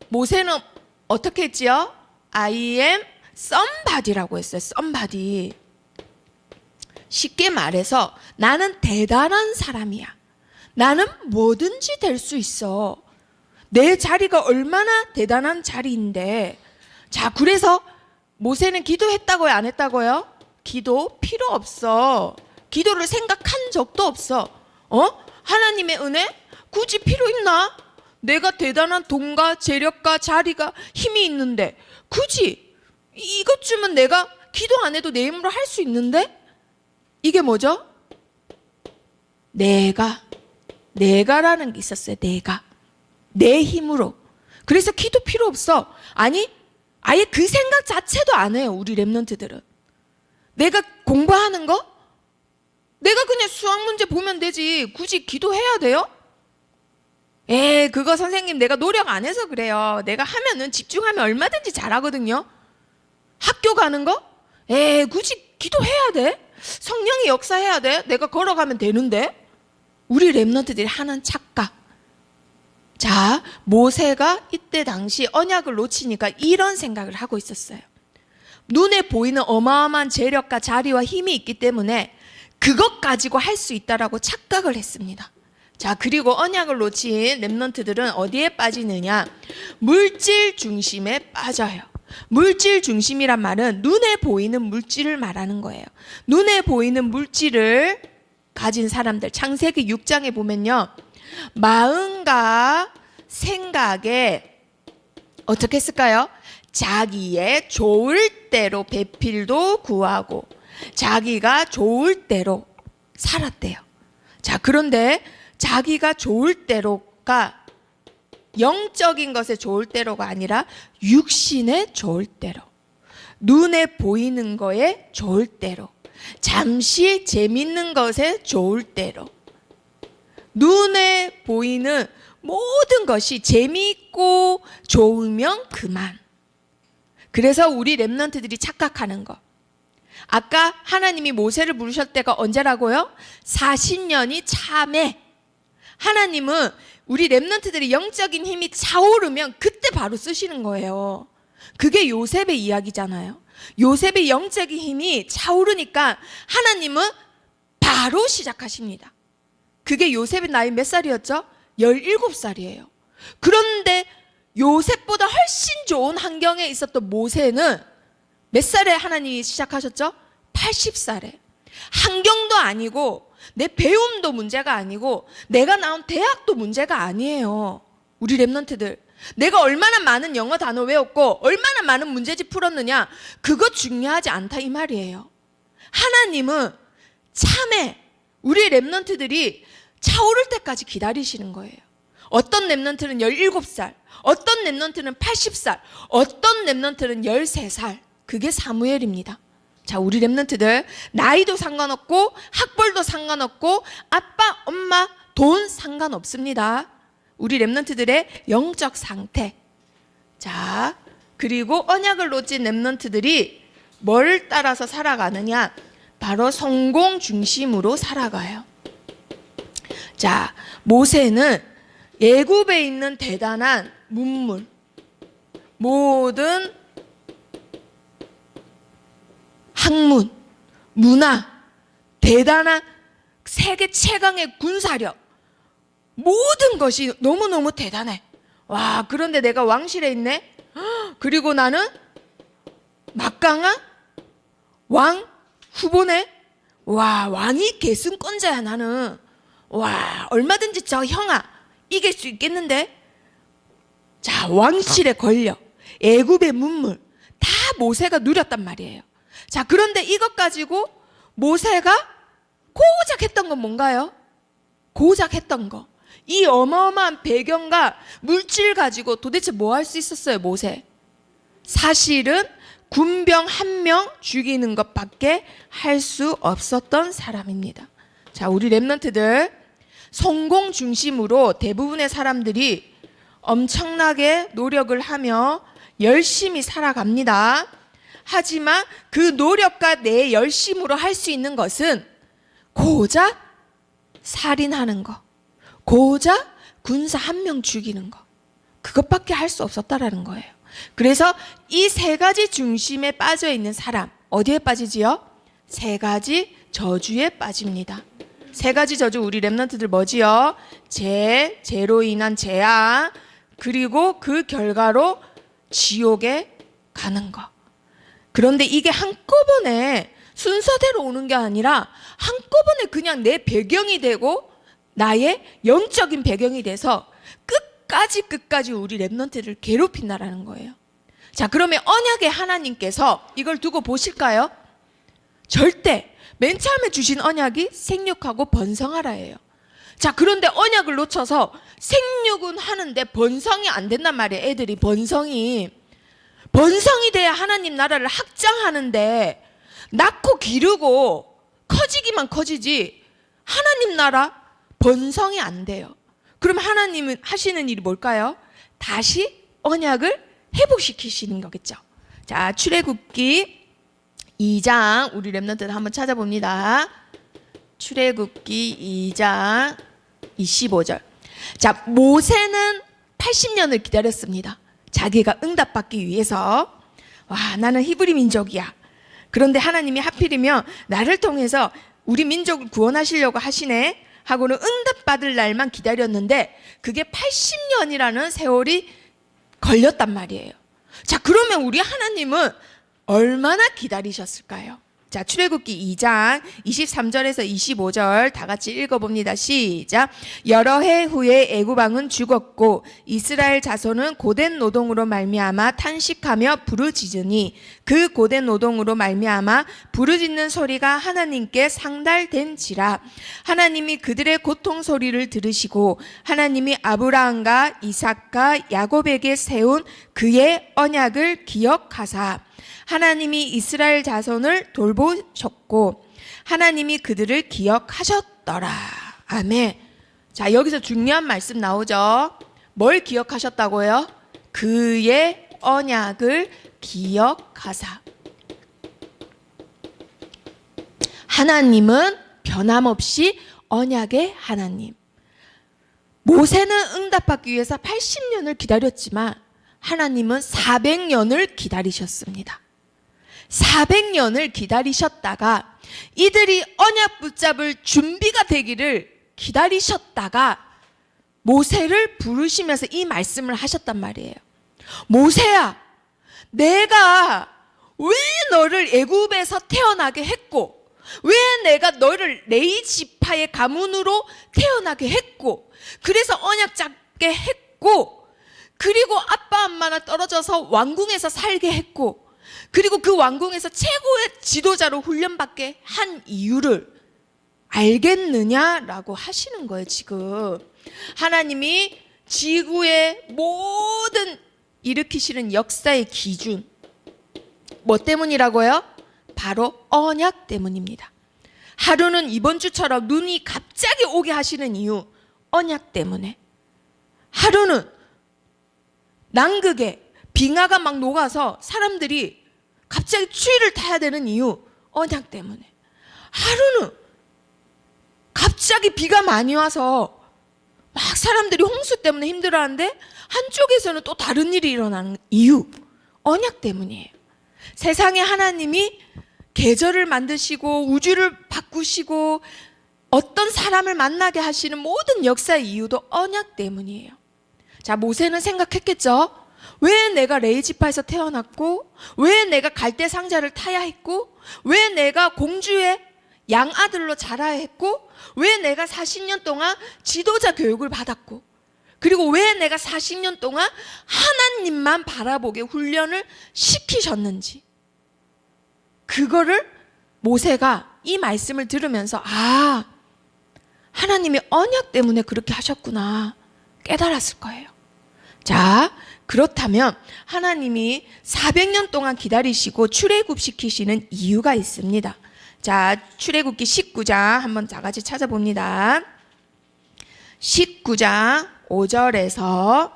모세는 어떻게 했지요? I am somebody라고 했어요. somebody. 쉽게 말해서 나는 대단한 사람이야. 나는 뭐든지 될 수 있어. 내 자리가 얼마나 대단한 자리인데. 자, 그래서 모세는 기도했다고요, 안 했다고요? 기도 필요 없어. 기도를 생각한 적도 없어. 하나님의 은혜 굳이 필요 있나? 내가 대단한 돈과 재력과 자리가 힘이 있는데 굳이 이것쯤은 내가 기도 안 해도 내 힘으로 할 수 있는데? 이게 뭐죠? 내가라는 게 있었어요. 내 힘으로. 그래서 기도 필요 없어. 아니, 아예 그 생각 자체도 안 해요, 우리 랩런트들은. 내가 공부하는 거? 내가 그냥 수학 문제 보면 되지 굳이 기도해야 돼요? 그거 선생님 내가 노력 안 해서 그래요. 내가 하면은 집중하면 얼마든지 잘하거든요. 학교 가는 거? 굳이 기도해야 돼? 성령이 역사해야 돼? 내가 걸어가면 되는데? 우리 랩런트들이 하는 착각. 자, 모세가 이때 당시 언약을 놓치니까 이런 생각을 하고 있었어요. 눈에 보이는 어마어마한 재력과 자리와 힘이 있기 때문에 그것 가지고 할 수 있다라고 착각을 했습니다. 자, 그리고 언약을 놓친 랩런트들은 어디에 빠지느냐? 물질 중심에 빠져요. 물질 중심이란 말은 눈에 보이는 물질을 말하는 거예요. 눈에 보이는 물질을 가진 사람들, 창세기 6장에 보면요, 마음과 생각에 어떻게 했을까요? 자기의 좋을 대로 배필도 구하고 자기가 좋을 대로 살았대요. 자, 그런데 자기가 좋을 대로가 영적인 것에 좋을 대로가 아니라 육신의 좋을 대로, 눈에 보이는 거에 좋을 대로, 잠시 재밌는 것에 좋을 대로, 눈에 보이는 모든 것이 재미있고 좋으면 그만. 그래서 우리 렘넌트들이 착각하는 거. 아까 하나님이 모세를 부르셨을 때가 언제라고요? 40년이 참에. 하나님은 우리 렘넌트들이 영적인 힘이 차오르면 그때 바로 쓰시는 거예요. 그게 요셉의 이야기잖아요. 요셉의 영적인 힘이 차오르니까 하나님은 바로 시작하십니다. 그게 요셉의 나이 몇 살이었죠? 17살이에요. 그런데 요셉보다 훨씬 좋은 환경에 있었던 모세는 몇 살에 하나님이 시작하셨죠? 80살에. 환경도 아니고 내 배움도 문제가 아니고 내가 나온 대학도 문제가 아니에요. 우리 렘넌트들, 내가 얼마나 많은 영어 단어 외웠고 얼마나 많은 문제집 풀었느냐, 그거 중요하지 않다 이 말이에요. 하나님은 참에 우리 렘넌트들이 차오를 때까지 기다리시는 거예요. 어떤 렘넌트는 17살, 어떤 렘넌트는 80살, 어떤 렘넌트는 13살. 그게 사무엘입니다. 자, 우리 렘넌트들 나이도 상관없고 학벌도 상관없고 아빠, 엄마, 돈 상관없습니다. 우리 렘넌트들의 영적 상태. 자, 그리고 언약을 놓친 렘넌트들이 뭘 따라서 살아가느냐? 바로 성공 중심으로 살아가요. 자, 모세는 애굽에 있는 대단한 문물, 모든 학문, 문화, 대단한 세계 최강의 군사력, 모든 것이 너무너무 대단해. 와, 그런데 내가 왕실에 있네? 그리고 나는 막강한 왕 후보네? 와, 왕이 계승권자야 나는. 와, 얼마든지 저 형아 이길 수 있겠는데? 자, 왕실의 권력, 애굽의 문물 다 모세가 누렸단 말이에요. 자, 그런데 이것 가지고 모세가 고작 했던 건 뭔가요? 고작 했던 거. 이 어마어마한 배경과 물질 가지고 도대체 뭐 할 수 있었어요, 모세? 사실은 군병 1명 죽이는 것밖에 할 수 없었던 사람입니다. 자, 우리 렘넌트들 성공 중심으로 대부분의 사람들이 엄청나게 노력을 하며 열심히 살아갑니다. 하지만 그 노력과 내 열심으로 할 수 있는 것은 고작 살인하는 거, 고작 군사 1명 죽이는 거, 그것밖에 할 수 없었다라는 거예요. 그래서 이 세 가지 중심에 빠져 있는 사람, 어디에 빠지지요? 세 가지 저주에 빠집니다. 세 가지 저주, 우리 렘넌트들 뭐지요? 죄로 인한 재앙, 그리고 그 결과로 지옥에 가는 거. 그런데 이게 한꺼번에 순서대로 오는 게 아니라 한꺼번에 그냥 내 배경이 되고 나의 영적인 배경이 돼서 끝까지 우리 렘넌트를 괴롭힌다라는 거예요. 자, 그러면 언약의 하나님께서 이걸 두고 보실까요? 절대 맨 처음에 주신 언약이 생육하고 번성하라예요. 자, 그런데 언약을 놓쳐서 생육은 하는데 번성이 안 된단 말이에요. 애들이 번성이 돼야 하나님 나라를 확장하는데 낳고 기르고 커지기만 커지지 하나님 나라 번성이 안 돼요. 그럼 하나님은 하시는 일이 뭘까요? 다시 언약을 회복시키시는 거겠죠. 자, 출애굽기 2장 우리 렘넌트들 한번 찾아봅니다. 출애굽기 2장 25절. 자, 모세는 80년을 기다렸습니다. 자기가 응답받기 위해서. 와, 나는 히브리 민족이야. 그런데 하나님이 하필이면 나를 통해서 우리 민족을 구원하시려고 하시네 하고는 응답받을 날만 기다렸는데 그게 80년이라는 세월이 걸렸단 말이에요. 자, 그러면 우리 하나님은 얼마나 기다리셨을까요? 자, 출애굽기 2장 23절에서 25절 다 같이 읽어봅니다. 시작. 여러 해 후에 애굽 왕은 죽었고 이스라엘 자손은 고된 노동으로 말미암아 탄식하며 부르짖으니 그 고된 노동으로 말미암아 부르짖는 소리가 하나님께 상달된지라. 하나님이 그들의 고통 소리를 들으시고 하나님이 아브라함과 이삭과 야곱에게 세운 그의 언약을 기억하사 하나님이 이스라엘 자손을 돌보셨고 하나님이 그들을 기억하셨더라. 아멘. 자, 여기서 중요한 말씀 나오죠. 뭘 기억하셨다고요? 그의 언약을 기억하사. 하나님은 변함없이 언약의 하나님. 모세는 응답받기 위해서 80년을 기다렸지만 하나님은 400년을 기다리셨습니다. 400년을 기다리셨다가 이들이 언약 붙잡을 준비가 되기를 기다리셨다가 모세를 부르시면서 이 말씀을 하셨단 말이에요. 모세야, 내가 왜 너를 애굽에서 태어나게 했고, 왜 내가 너를 레위 지파의 가문으로 태어나게 했고, 그래서 언약 잡게 했고, 그리고 아빠 엄마나 떨어져서 왕궁에서 살게 했고, 그리고 그 왕궁에서 최고의 지도자로 훈련받게 한 이유를 알겠느냐라고 하시는 거예요. 지금 하나님이 지구의 모든 일으키시는 역사의 기준, 뭐 때문이라고요? 바로 언약 때문입니다. 하루는 이번 주처럼 눈이 갑자기 오게 하시는 이유, 언약 때문에. 하루는 남극에 빙하가 막 녹아서 사람들이 갑자기 추위를 타야 되는 이유, 언약 때문에. 하루는 갑자기 비가 많이 와서 막 사람들이 홍수 때문에 힘들어하는데 한쪽에서는 또 다른 일이 일어나는 이유, 언약 때문이에요. 세상에 하나님이 계절을 만드시고 우주를 바꾸시고 어떤 사람을 만나게 하시는 모든 역사의 이유도 언약 때문이에요. 자, 모세는 생각했겠죠? 왜 내가 레위 지파에서 태어났고, 왜 내가 갈대 상자를 타야 했고, 왜 내가 공주의 양아들로 자라야 했고, 왜 내가 40년 동안 지도자 교육을 받았고, 그리고 왜 내가 40년 동안 하나님만 바라보게 훈련을 시키셨는지, 그거를 모세가 이 말씀을 들으면서 하나님이 언약 때문에 그렇게 하셨구나 깨달았을 거예요. 자, 그렇다면 하나님이 400년 동안 기다리시고 출애굽시키시는 이유가 있습니다. 자, 출애굽기 19장 한번 다 같이 찾아봅니다. 19장 5절에서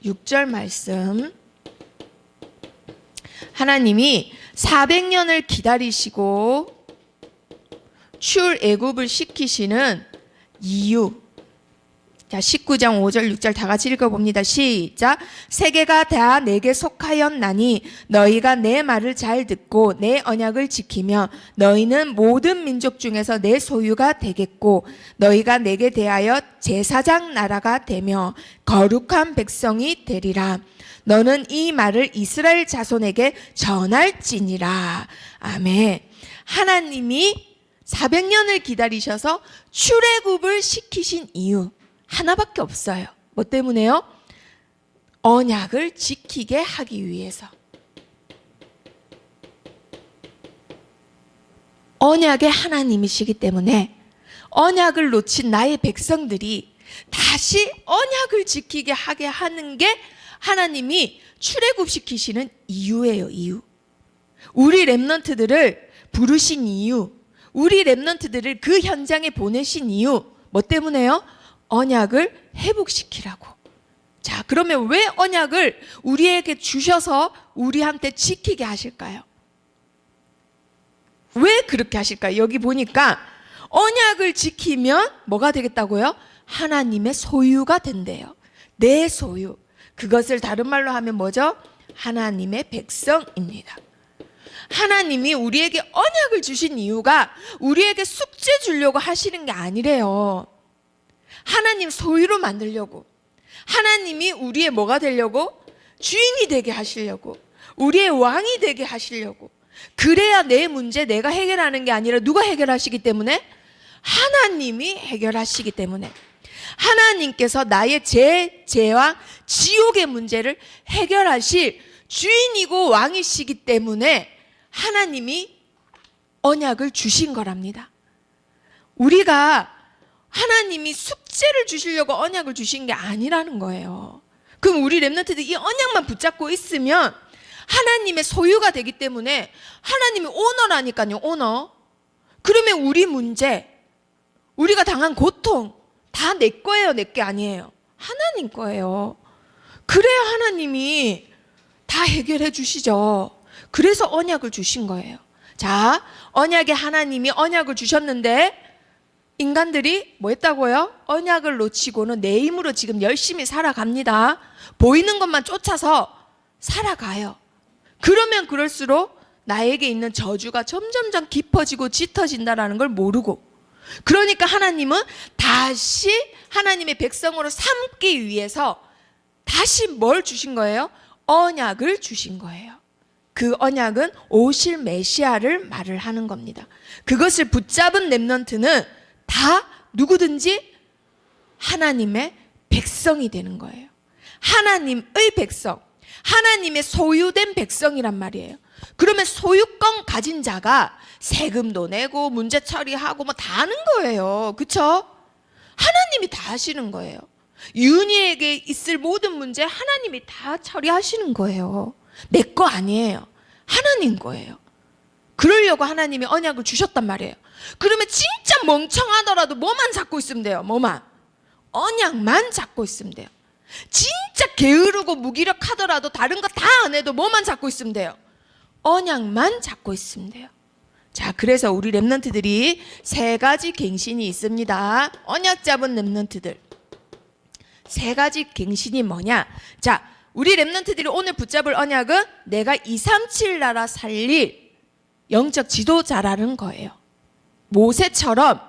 6절 말씀. 하나님이 400년을 기다리시고 출애굽을 시키시는 이유. 자, 19장 5절 6절 다 같이 읽어봅니다. 시작. 세계가 다 내게 속하였나니 너희가 내 말을 잘 듣고 내 언약을 지키며 너희는 모든 민족 중에서 내 소유가 되겠고 너희가 내게 대하여 제사장 나라가 되며 거룩한 백성이 되리라. 너는 이 말을 이스라엘 자손에게 전할지니라. 아멘. 하나님이 400년을 기다리셔서 출애굽을 시키신 이유 하나밖에 없어요. 뭐 때문에요? 언약을 지키게 하기 위해서. 언약의 하나님이시기 때문에 언약을 놓친 나의 백성들이 다시 언약을 지키게 하게 하는 게 하나님이 출애굽시키시는 이유예요. 이유. 우리 렘넌트들을 부르신 이유, 우리 렘넌트들을 그 현장에 보내신 이유, 뭐 때문에요? 언약을 회복시키라고. 자, 그러면 왜 언약을 우리에게 주셔서 우리한테 지키게 하실까요? 왜 그렇게 하실까요? 여기 보니까 언약을 지키면 뭐가 되겠다고요? 하나님의 소유가 된대요. 내 소유. 그것을 다른 말로 하면 뭐죠? 하나님의 백성입니다. 하나님이 우리에게 언약을 주신 이유가 우리에게 숙제 주려고 하시는 게 아니래요. 하나님 소유로 만들려고. 하나님이 우리의 뭐가 되려고? 주인이 되게 하시려고. 우리의 왕이 되게 하시려고. 그래야 내 문제 내가 해결하는 게 아니라 누가 해결하시기 때문에? 하나님이 해결하시기 때문에. 하나님께서 나의 죄와 지옥의 문제를 해결하실 주인이고 왕이시기 때문에 하나님이 언약을 주신 거랍니다. 우리가 하나님이 숙제를 주시려고 언약을 주신 게 아니라는 거예요. 그럼 우리 렘넌트들 이 언약만 붙잡고 있으면 하나님의 소유가 되기 때문에 하나님이 오너라니까요. 오너. 그러면 우리 문제, 우리가 당한 고통 다 내 거예요, 내 게 아니에요. 하나님 거예요. 그래야 하나님이 다 해결해 주시죠. 그래서 언약을 주신 거예요. 자, 언약의 하나님이 언약을 주셨는데 인간들이 뭐 했다고요? 언약을 놓치고는 내 힘으로 지금 열심히 살아갑니다. 보이는 것만 쫓아서 살아가요. 그러면 그럴수록 나에게 있는 저주가 점점점 깊어지고 짙어진다는 걸 모르고, 그러니까 하나님은 다시 하나님의 백성으로 삼기 위해서 다시 뭘 주신 거예요? 언약을 주신 거예요. 그 언약은 오실 메시아를 말을 하는 겁니다. 그것을 붙잡은 렘넌트는 다 누구든지 하나님의 백성이 되는 거예요. 하나님의 백성, 하나님의 소유된 백성이란 말이에요. 그러면 소유권 가진 자가 세금도 내고 문제 처리하고 뭐 다 하는 거예요. 그렇죠? 하나님이 다 하시는 거예요. 윤희에게 있을 모든 문제 하나님이 다 처리하시는 거예요. 내 거 아니에요. 하나님 거예요. 그러려고 하나님이 언약을 주셨단 말이에요. 그러면 진짜 멍청하더라도 뭐만 잡고 있으면 돼요? 뭐만? 언약만 잡고 있으면 돼요. 진짜 게으르고 무기력하더라도 다른 거 다 안 해도 뭐만 잡고 있으면 돼요? 언약만 잡고 있으면 돼요. 자, 그래서 우리 렘넌트들이 세 가지 갱신이 있습니다. 언약 잡은 렘넌트들. 세 가지 갱신이 뭐냐? 자, 우리 렘넌트들이 오늘 붙잡을 언약은 내가 237 나라 살릴 영적 지도자라는 거예요. 모세처럼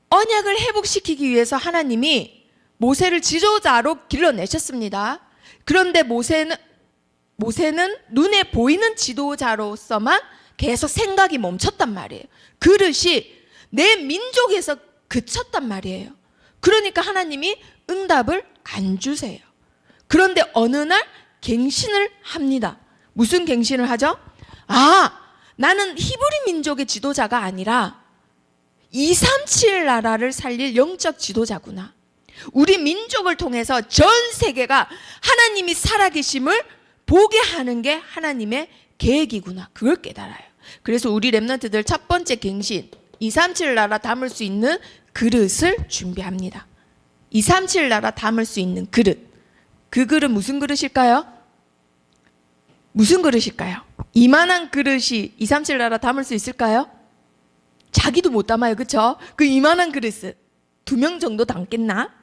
언약을 회복시키기 위해서 하나님이 모세를 지도자로 길러내셨습니다. 그런데 모세는 눈에 보이는 지도자로서만 계속 생각이 멈췄단 말이에요. 그릇이 내 민족에서 그쳤단 말이에요. 그러니까 하나님이 응답을 안 주세요. 그런데 어느 날 갱신을 합니다. 무슨 갱신을 하죠? 아, 나는 히브리 민족의 지도자가 아니라 237 나라를 살릴 영적 지도자구나. 우리 민족을 통해서 전 세계가 하나님이 살아계심을 보게 하는 게 하나님의 계획이구나. 그걸 깨달아요. 그래서 우리 렘넌트들 첫 번째 갱신, 237 나라 담을 수 있는 그릇을 준비합니다. 237 나라 담을 수 있는 그릇. 그 그릇 무슨 그릇일까요? 무슨 그릇일까요? 이만한 그릇이 237 나라 담을 수 있을까요? 자기도 못 담아요. 그렇죠? 그 이만한 그릇을 2명 정도 담겠나?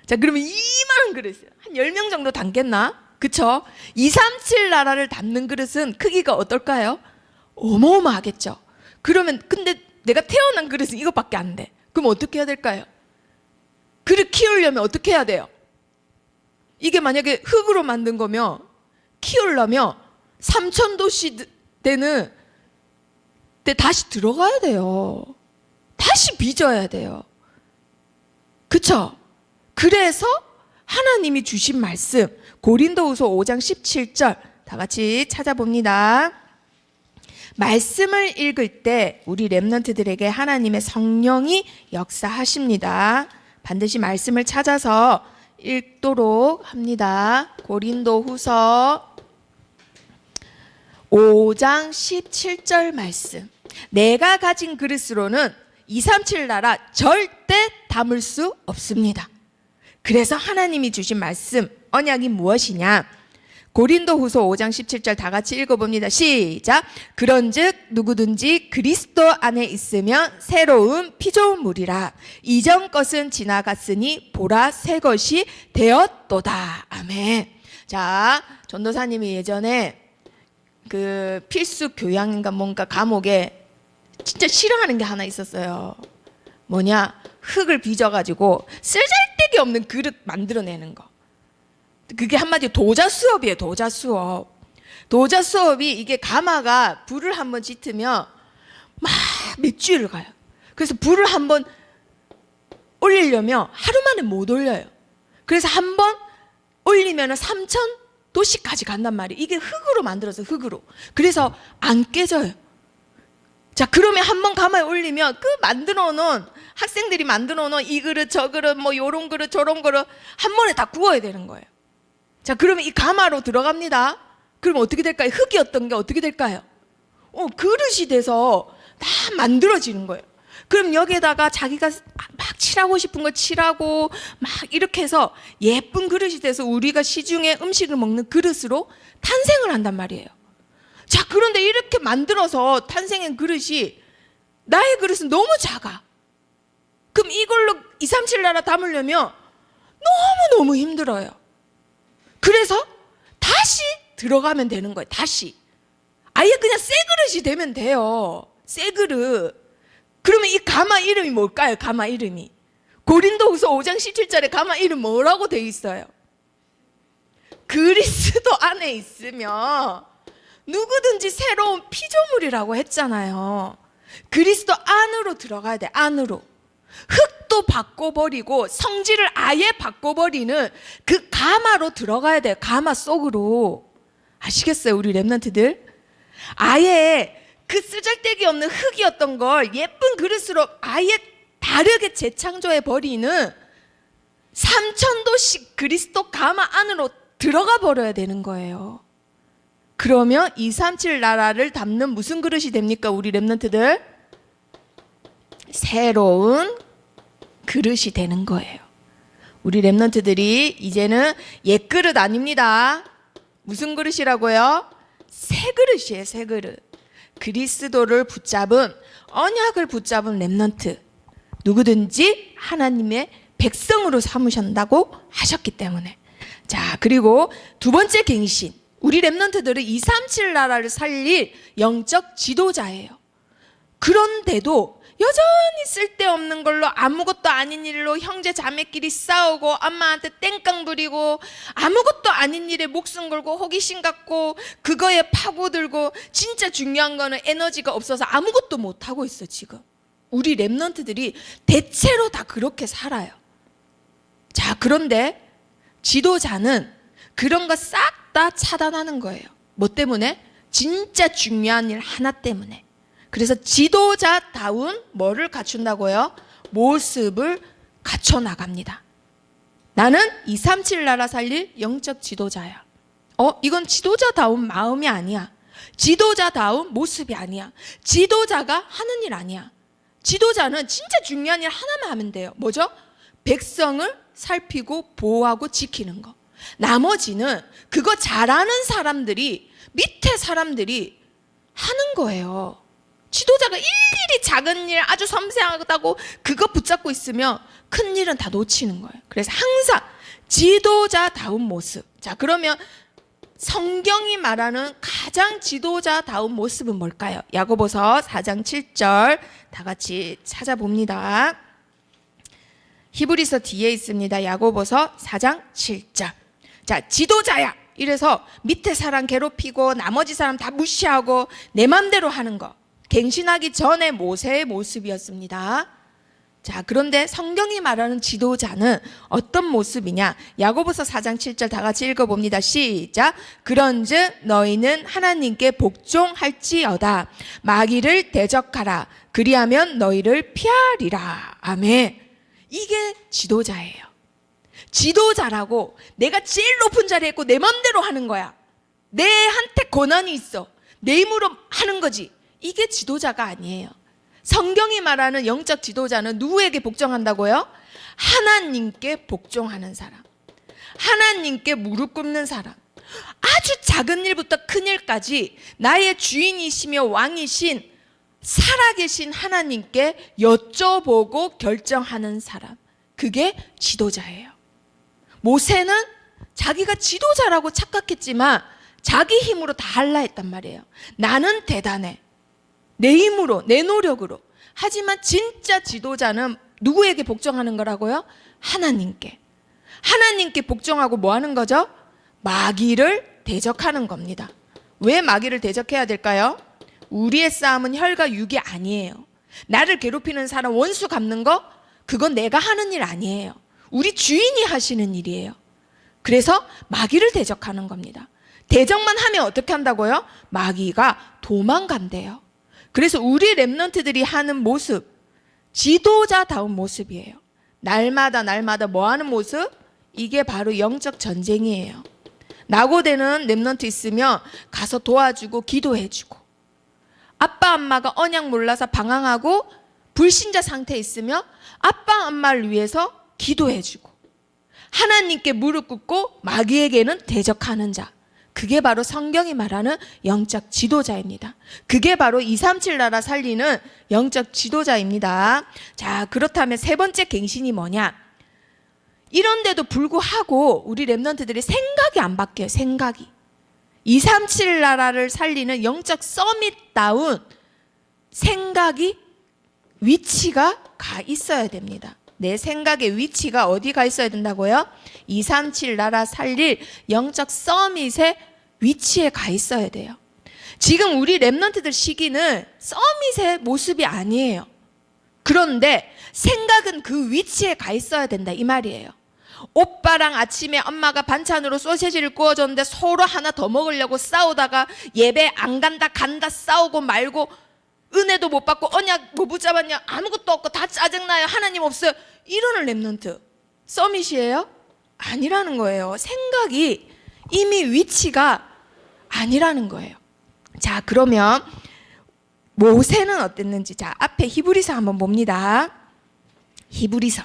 자, 그러면 이만한 그릇을 한 10명 정도 담겠나? 그렇죠? 237 나라를 담는 그릇은 크기가 어떨까요? 어마어마하겠죠. 그러면 근데 내가 태어난 그릇은 이것밖에 안 돼. 그럼 어떻게 해야 될까요? 그릇 키우려면 어떻게 해야 돼요? 이게 만약에 흙으로 만든 거면 키우려면 3,000도씨 되는 데 다시 들어가야 돼요. 다시 빚어야 돼요. 그쵸? 그래서 하나님이 주신 말씀 고린도후서 5장 17절 다 같이 찾아봅니다. 말씀을 읽을 때 우리 렘넌트들에게 하나님의 성령이 역사하십니다. 반드시 말씀을 찾아서 읽도록 합니다. 고린도후서 5장 17절 말씀. 내가 가진 그릇으로는 237 나라 절대 담을 수 없습니다. 그래서 하나님이 주신 말씀 언약이 무엇이냐? 고린도후서 5장 17절 다 같이 읽어봅니다. 시작. 그런즉 누구든지 그리스도 안에 있으면 새로운 피조물이라. 이전 것은 지나갔으니 보라 새 것이 되었도다. 아멘. 자, 전도사님이 예전에 그 필수 교양인가 뭔가 과목에 진짜 싫어하는 게 하나 있었어요. 뭐냐? 흙을 빚어가지고 쓸데기 없는 그릇 만들어내는 거. 그게 한마디로 도자 수업이에요. 도자 수업. 도자 수업이 이게 가마가 불을 한번 짙으면 막 몇 주일을 가요. 그래서 불을 한번 올리려면 하루 만에 못 올려요. 그래서 한번 올리면 3,000도씨까지 간단 말이에요. 이게 흙으로 만들어서 흙으로. 그래서 안 깨져요. 자, 그러면 한번 가마에 올리면 그 만들어 놓은 학생들이 만들어 놓은 이 그릇 저 그릇 뭐 요런 그릇 저런 그릇 한 번에 다 구워야 되는 거예요. 자, 그러면 이 가마로 들어갑니다. 그럼 어떻게 될까요? 흙이었던 게 어떻게 될까요? 그릇이 돼서 다 만들어지는 거예요. 그럼 여기에다가 자기가 막 칠하고 싶은 거 칠하고 막 이렇게 해서 예쁜 그릇이 돼서 우리가 시중에 음식을 먹는 그릇으로 탄생을 한단 말이에요. 자, 그런데 이렇게 만들어서 탄생한 그릇이 나의 그릇은 너무 작아. 그럼 이걸로 237 나라 담으려면 너무너무 힘들어요. 그래서 다시 들어가면 되는 거예요. 다시. 아예 그냥 새 그릇이 되면 돼요. 새 그릇. 그러면 이 가마 이름이 뭘까요? 가마 이름이. 고린도후서 5장 17절에 가마 이름 뭐라고 돼 있어요? 그리스도 안에 있으면 누구든지 새로운 피조물이라고 했잖아요. 그리스도 안으로 들어가야 돼. 안으로. 흙도 바꿔버리고 성질을 아예 바꿔버리는 그 가마로 들어가야 돼요. 가마 속으로. 아시겠어요? 우리 렘넌트들? 아예 그 쓰잘데기 없는 흙이었던 걸 예쁜 그릇으로 아예 다르게 재창조해버리는 3000도씩 그리스도 가마 안으로 들어가 버려야 되는 거예요. 그러면 237 나라를 담는 무슨 그릇이 됩니까? 우리 렘넌트들? 새로운 그릇이 되는 거예요. 우리 렘넌트들이 이제는 옛 그릇 아닙니다. 무슨 그릇이라고요? 새 그릇이에요. 새 그릇. 그리스도를 붙잡은, 언약을 붙잡은 렘넌트, 누구든지 하나님의 백성으로 삼으신다고 하셨기 때문에. 자, 그리고 두 번째 갱신, 우리 렘넌트들은 237 나라를 살릴 영적 지도자예요. 그런데도 여전히 쓸데없는 걸로 아무것도 아닌 일로 형제 자매끼리 싸우고 엄마한테 땡깡 부리고 아무것도 아닌 일에 목숨 걸고 호기심 갖고 그거에 파고들고 진짜 중요한 거는 에너지가 없어서 아무것도 못하고 있어. 지금 우리 렘넌트들이 대체로 다 그렇게 살아요. 자, 그런데 지도자는 그런 거 싹 다 차단하는 거예요. 뭐 때문에? 진짜 중요한 일 하나 때문에. 그래서 지도자다운 뭐를 갖춘다고요? 모습을 갖춰 나갑니다. 나는 237 나라 살릴 영적 지도자야. 이건 지도자다운 마음이 아니야. 지도자다운 모습이 아니야. 지도자가 하는 일 아니야. 지도자는 진짜 중요한 일 하나만 하면 돼요. 뭐죠? 백성을 살피고 보호하고 지키는 거. 나머지는 그거 잘하는 사람들이, 밑에 사람들이 하는 거예요. 지도자가 일일이 작은 일 아주 섬세하다고 그거 붙잡고 있으면 큰 일은 다 놓치는 거예요. 그래서 항상 지도자다운 모습. 자, 그러면 성경이 말하는 가장 지도자다운 모습은 뭘까요? 야고보서 4장 7절 다 같이 찾아봅니다. 히브리서 뒤에 있습니다. 야고보서 4장 7절. 자, 지도자야. 이래서 밑에 사람 괴롭히고 나머지 사람 다 무시하고 내 맘대로 하는 거. 갱신하기 전에 모세의 모습이었습니다. 자, 그런데 성경이 말하는 지도자는 어떤 모습이냐? 야고보서 4장 7절 다 같이 읽어봅니다. 시작. 그런즉 너희는 하나님께 복종할지어다. 마귀를 대적하라. 그리하면 너희를 피하리라. 아멘. 이게 지도자예요. 지도자라고 내가 제일 높은 자리에 있고 내 맘대로 하는 거야. 내한테 권한이 있어. 내 힘으로 하는 거지. 이게 지도자가 아니에요. 성경이 말하는 영적 지도자는 누구에게 복종한다고요? 하나님께 복종하는 사람. 하나님께 무릎 꿇는 사람. 아주 작은 일부터 큰 일까지 나의 주인이시며 왕이신 살아계신 하나님께 여쭤보고 결정하는 사람. 그게 지도자예요. 모세는 자기가 지도자라고 착각했지만 자기 힘으로 다 할라 했단 말이에요. 나는 대단해. 내 힘으로, 내 노력으로. 하지만 진짜 지도자는 누구에게 복종하는 거라고요? 하나님께. 하나님께 복종하고 뭐 하는 거죠? 마귀를 대적하는 겁니다. 왜 마귀를 대적해야 될까요? 우리의 싸움은 혈과 육이 아니에요. 나를 괴롭히는 사람 원수 갚는 거? 그건 내가 하는 일 아니에요. 우리 주인이 하시는 일이에요. 그래서 마귀를 대적하는 겁니다. 대적만 하면 어떻게 한다고요? 마귀가 도망간대요. 그래서 우리 렘넌트들이 하는 모습, 지도자다운 모습이에요. 날마다 뭐 하는 모습? 이게 바로 영적 전쟁이에요. 낙오되는 렘넌트 있으면 가서 도와주고 기도해주고, 아빠 엄마가 언약 몰라서 방황하고 불신자 상태에 있으면 아빠 엄마를 위해서 기도해주고 하나님께 무릎 꿇고 마귀에게는 대적하는 자, 그게 바로 성경이 말하는 영적 지도자입니다. 그게 바로 237 나라 살리는 영적 지도자입니다. 자, 그렇다면 세 번째 갱신이 뭐냐? 이런데도 불구하고 우리 렘넌트들이 생각이 안 바뀌어요. 생각이. 237 나라를 살리는 영적 서밋다운 생각이 위치가 가 있어야 됩니다. 내 생각의 위치가 어디 가 있어야 된다고요? 237 나라 살릴 영적 서밋의 위치에 가 있어야 돼요. 지금 우리 렘넌트들 시기는 서밋의 모습이 아니에요. 그런데 생각은 그 위치에 가 있어야 된다 이 말이에요. 오빠랑 아침에 엄마가 반찬으로 소시지를 구워줬는데 서로 하나 더 먹으려고 싸우다가 예배 안 간다 간다 싸우고 말고 은혜도 못 받고 언약 뭐 붙잡았냐 아무것도 없고 다 짜증나요 하나님 없어요 이러는 렘넌트 서밋이에요? 아니라는 거예요. 생각이 이미 위치가 아니라는 거예요. 자, 그러면 모세는 어땠는지 자 앞에 히브리서 한번 봅니다. 히브리서.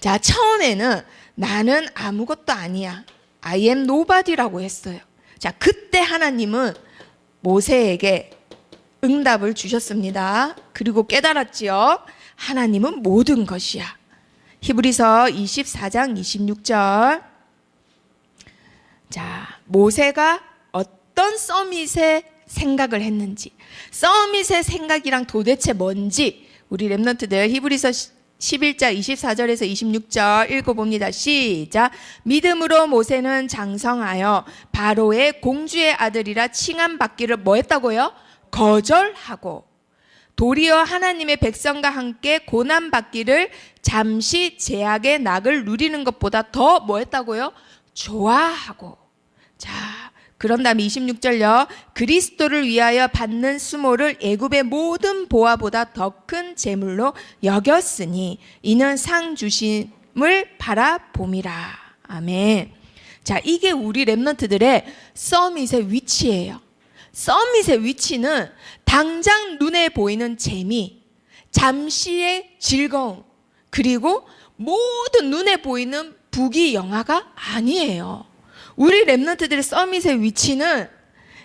자, 처음에는 나는 아무것도 아니야 I am nobody라고 했어요. 자, 그때 하나님은 모세에게 응답을 주셨습니다. 그리고 깨달았지요. 하나님은 모든 것이야. 히브리서 24장 26절. 자, 모세가 어떤 서밋의 생각을 했는지, 서밋의 생각이랑 도대체 뭔지 우리 렘넌트들 히브리서 11장 24절에서 26절 읽어봅니다. 시작. 믿음으로 모세는 장성하여 바로의 공주의 아들이라 칭함받기를 뭐 했다고요? 거절하고 도리어 하나님의 백성과 함께 고난받기를 잠시 제약의 낙을 누리는 것보다 더 뭐 했다고요? 좋아하고. 자, 그런 다음에 26절요. 그리스도를 위하여 받는 수모를 애굽의 모든 보화보다 더 큰 재물로 여겼으니 이는 상 주심을 바라봄이라. 아멘. 자, 이게 우리 렘넌트들의 서밋의 위치예요. 서밋의 위치는 당장 눈에 보이는 재미, 잠시의 즐거움, 그리고 모든 눈에 보이는 부귀영화가 아니에요. 우리 렘넌트들의 서밋의 위치는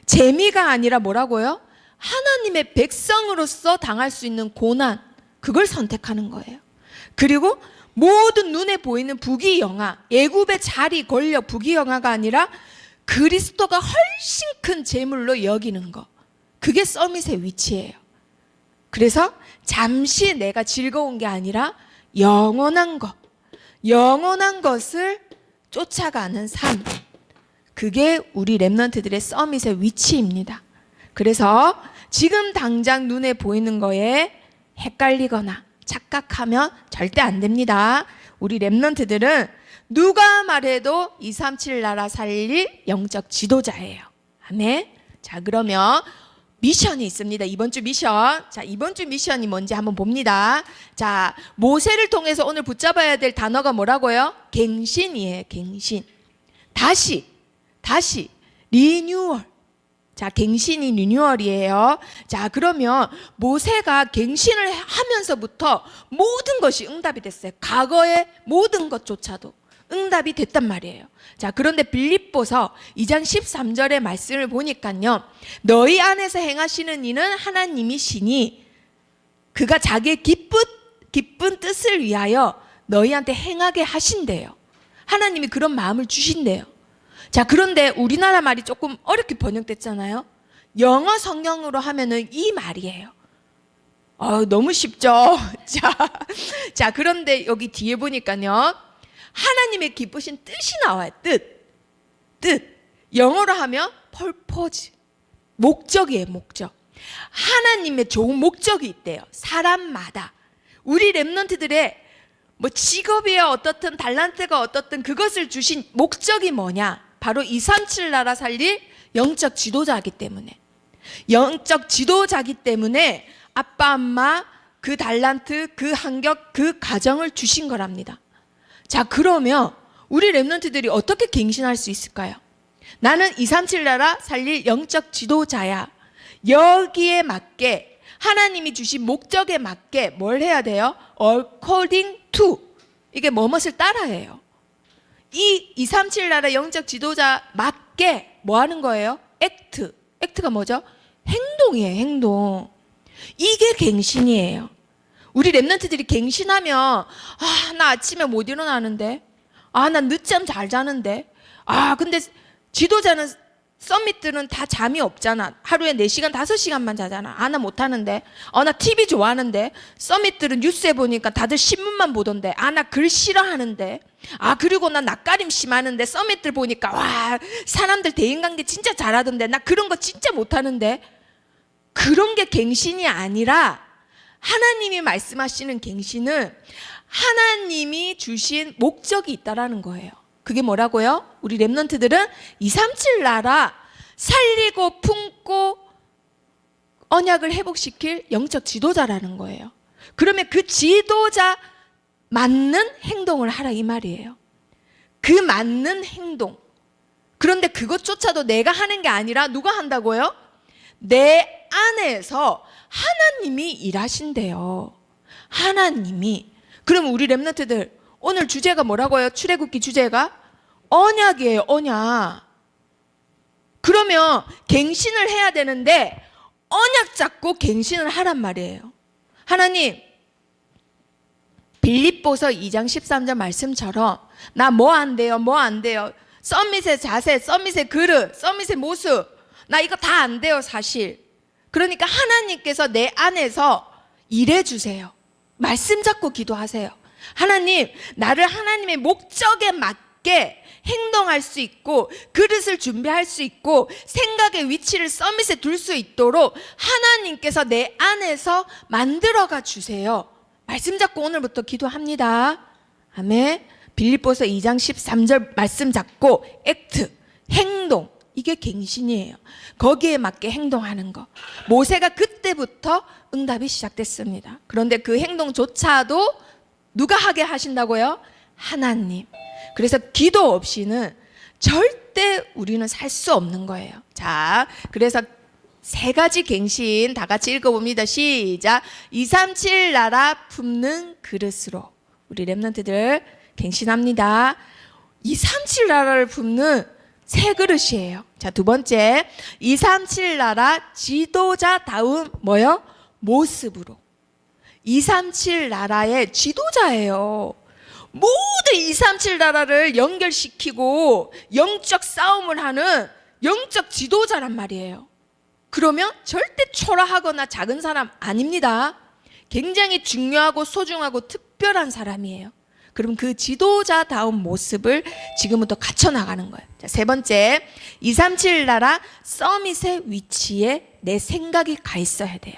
재미가 아니라 뭐라고요? 하나님의 백성으로서 당할 수 있는 고난, 그걸 선택하는 거예요. 그리고 모든 눈에 보이는 부귀영화, 애굽의 자리 권려 부귀영화가 아니라 그리스도가 훨씬 큰 재물로 여기는 것, 그게 서밋의 위치예요. 그래서 잠시 내가 즐거운 게 아니라 영원한 것, 영원한 것을 쫓아가는 삶, 그게 우리 렘넌트들의 서밋의 위치입니다. 그래서 지금 당장 눈에 보이는 거에 헷갈리거나 착각하면 절대 안 됩니다. 우리 렘넌트들은 누가 말해도 237 나라 살릴 영적 지도자예요. 아멘. 자, 그러면 미션이 있습니다. 이번 주 미션. 자, 이번 주 미션이 뭔지 한번 봅니다. 자, 모세를 통해서 오늘 붙잡아야 될 단어가 뭐라고요? 갱신이에요. 갱신. 다시 리뉴얼. 자, 갱신이 리뉴얼이에요. 자, 그러면 모세가 갱신을 하면서부터 모든 것이 응답이 됐어요. 과거의 모든 것조차도 응답이 됐단 말이에요. 자, 그런데 빌립보서 2장 13절의 말씀을 보니까요, 너희 안에서 행하시는 이는 하나님이시니 그가 자기의 기쁜 뜻을 위하여 너희한테 행하게 하신대요. 하나님이 그런 마음을 주신대요. 자, 그런데 우리나라 말이 조금 어렵게 번역됐잖아요. 영어 성경으로 하면은 이 말이에요. 너무 쉽죠? 자, 그런데 여기 뒤에 보니까요, 하나님의 기쁘신 뜻이 나와요. 뜻. 영어로 하면 purpose. 목적이에요, 목적. 하나님의 좋은 목적이 있대요. 사람마다. 우리 렘넌트들의 뭐 직업이야 어떻든 달란트가 어떻든 그것을 주신 목적이 뭐냐? 바로 237 나라 살릴 영적 지도자이기 때문에. 영적 지도자이기 때문에 아빠, 엄마, 그 달란트, 그 환경, 그 가정을 주신 거랍니다. 자, 그러면 우리 렘넌트들이 어떻게 갱신할 수 있을까요? 나는 237 나라 살릴 영적 지도자야. 여기에 맞게 하나님이 주신 목적에 맞게 뭘 해야 돼요? according to. 이게 뭐뭇을 따라해요. 이 237 나라 영적 지도자 맞게 뭐 하는 거예요? act. act가 뭐죠? 행동이에요, 행동. 이게 갱신이에요. 우리 랩런트들이 갱신하면 나 아침에 못 일어나는데, 나 늦잠 잘 자는데, 근데 지도자는 서밋들은 다 잠이 없잖아. 하루에 4시간 5시간만 자잖아. 나 못하는데, 나 TV 좋아하는데, 서밋들은 뉴스에 보니까 다들 신문만 보던데, 나 글 싫어하는데, 그리고 나 낯가림 심하는데, 서밋들 보니까 사람들 대인관계 진짜 잘하던데, 나 그런 거 진짜 못하는데. 그런 게 갱신이 아니라 하나님이 말씀하시는 갱신은 하나님이 주신 목적이 있다라는 거예요. 그게 뭐라고요? 우리 랩런트들은 237 나라 살리고 품고 언약을 회복시킬 영적 지도자라는 거예요. 그러면 그 지도자 맞는 행동을 하라 이 말이에요. 그 맞는 행동. 그런데 그것조차도 내가 하는 게 아니라 누가 한다고요? 내 안에서 하나님이 일하신대요. 하나님이. 그럼 우리 랩런트들 오늘 주제가 뭐라고요? 출애굽기 주제가 언약이에요. 언약. 그러면 갱신을 해야 되는데 언약 잡고 갱신을 하란 말이에요. 하나님, 빌립보서 2장 13절 말씀처럼 나 뭐 안 돼요? 뭐 안 돼요? 서밋의 자세, 서밋의 그릇, 서밋의 모습, 나 이거 다 안 돼요, 사실. 그러니까 하나님께서 내 안에서 일해주세요. 말씀 잡고 기도하세요. 하나님, 나를 하나님의 목적에 맞게 행동할 수 있고 그릇을 준비할 수 있고 생각의 위치를 서밋에 둘 수 있도록 하나님께서 내 안에서 만들어가 주세요. 말씀 잡고 오늘부터 기도합니다. 아멘. 빌립보서 2장 13절 말씀 잡고 액트, 행동. 이게 갱신이에요. 거기에 맞게 행동하는 거. 모세가 그때부터 응답이 시작됐습니다. 그런데 그 행동조차도 누가 하게 하신다고요? 하나님. 그래서 기도 없이는 절대 우리는 살 수 없는 거예요. 자, 그래서 3가지 갱신 다 같이 읽어봅니다. 시작. 237 나라 품는 그릇으로 우리 랩런트들 갱신합니다. 237 나라를 품는 새 그릇이에요. 자, 2번째 237 나라 지도자다운 뭐요? 모습으로. 237 나라의 지도자예요. 모든 237 나라를 연결시키고 영적 싸움을 하는 영적 지도자란 말이에요. 그러면 절대 초라하거나 작은 사람 아닙니다. 굉장히 중요하고 소중하고 특별한 사람이에요. 그럼 그 지도자다운 모습을 지금부터 갖춰나가는 거예요. 자, 3번째 237 나라 서밋의 위치에 내 생각이 가 있어야 돼요.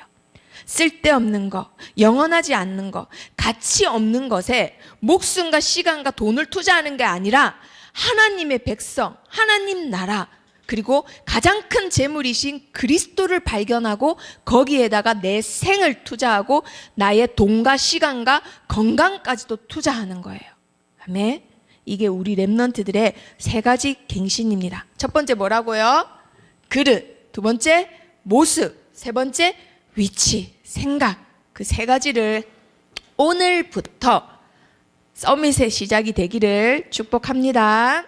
쓸데없는 거, 영원하지 않는 거, 가치 없는 것에 목숨과 시간과 돈을 투자하는 게 아니라 하나님의 백성, 하나님 나라, 그리고 가장 큰 재물이신 그리스도를 발견하고 거기에다가 내 생을 투자하고 나의 돈과 시간과 건강까지도 투자하는 거예요. 아멘. 이게 우리 랩런트들의 3가지 갱신입니다. 첫 번째 뭐라고요? 그릇. 2번째 모습. 3번째 위치, 생각. 그 3가지를 오늘부터 서밋의 시작이 되기를 축복합니다.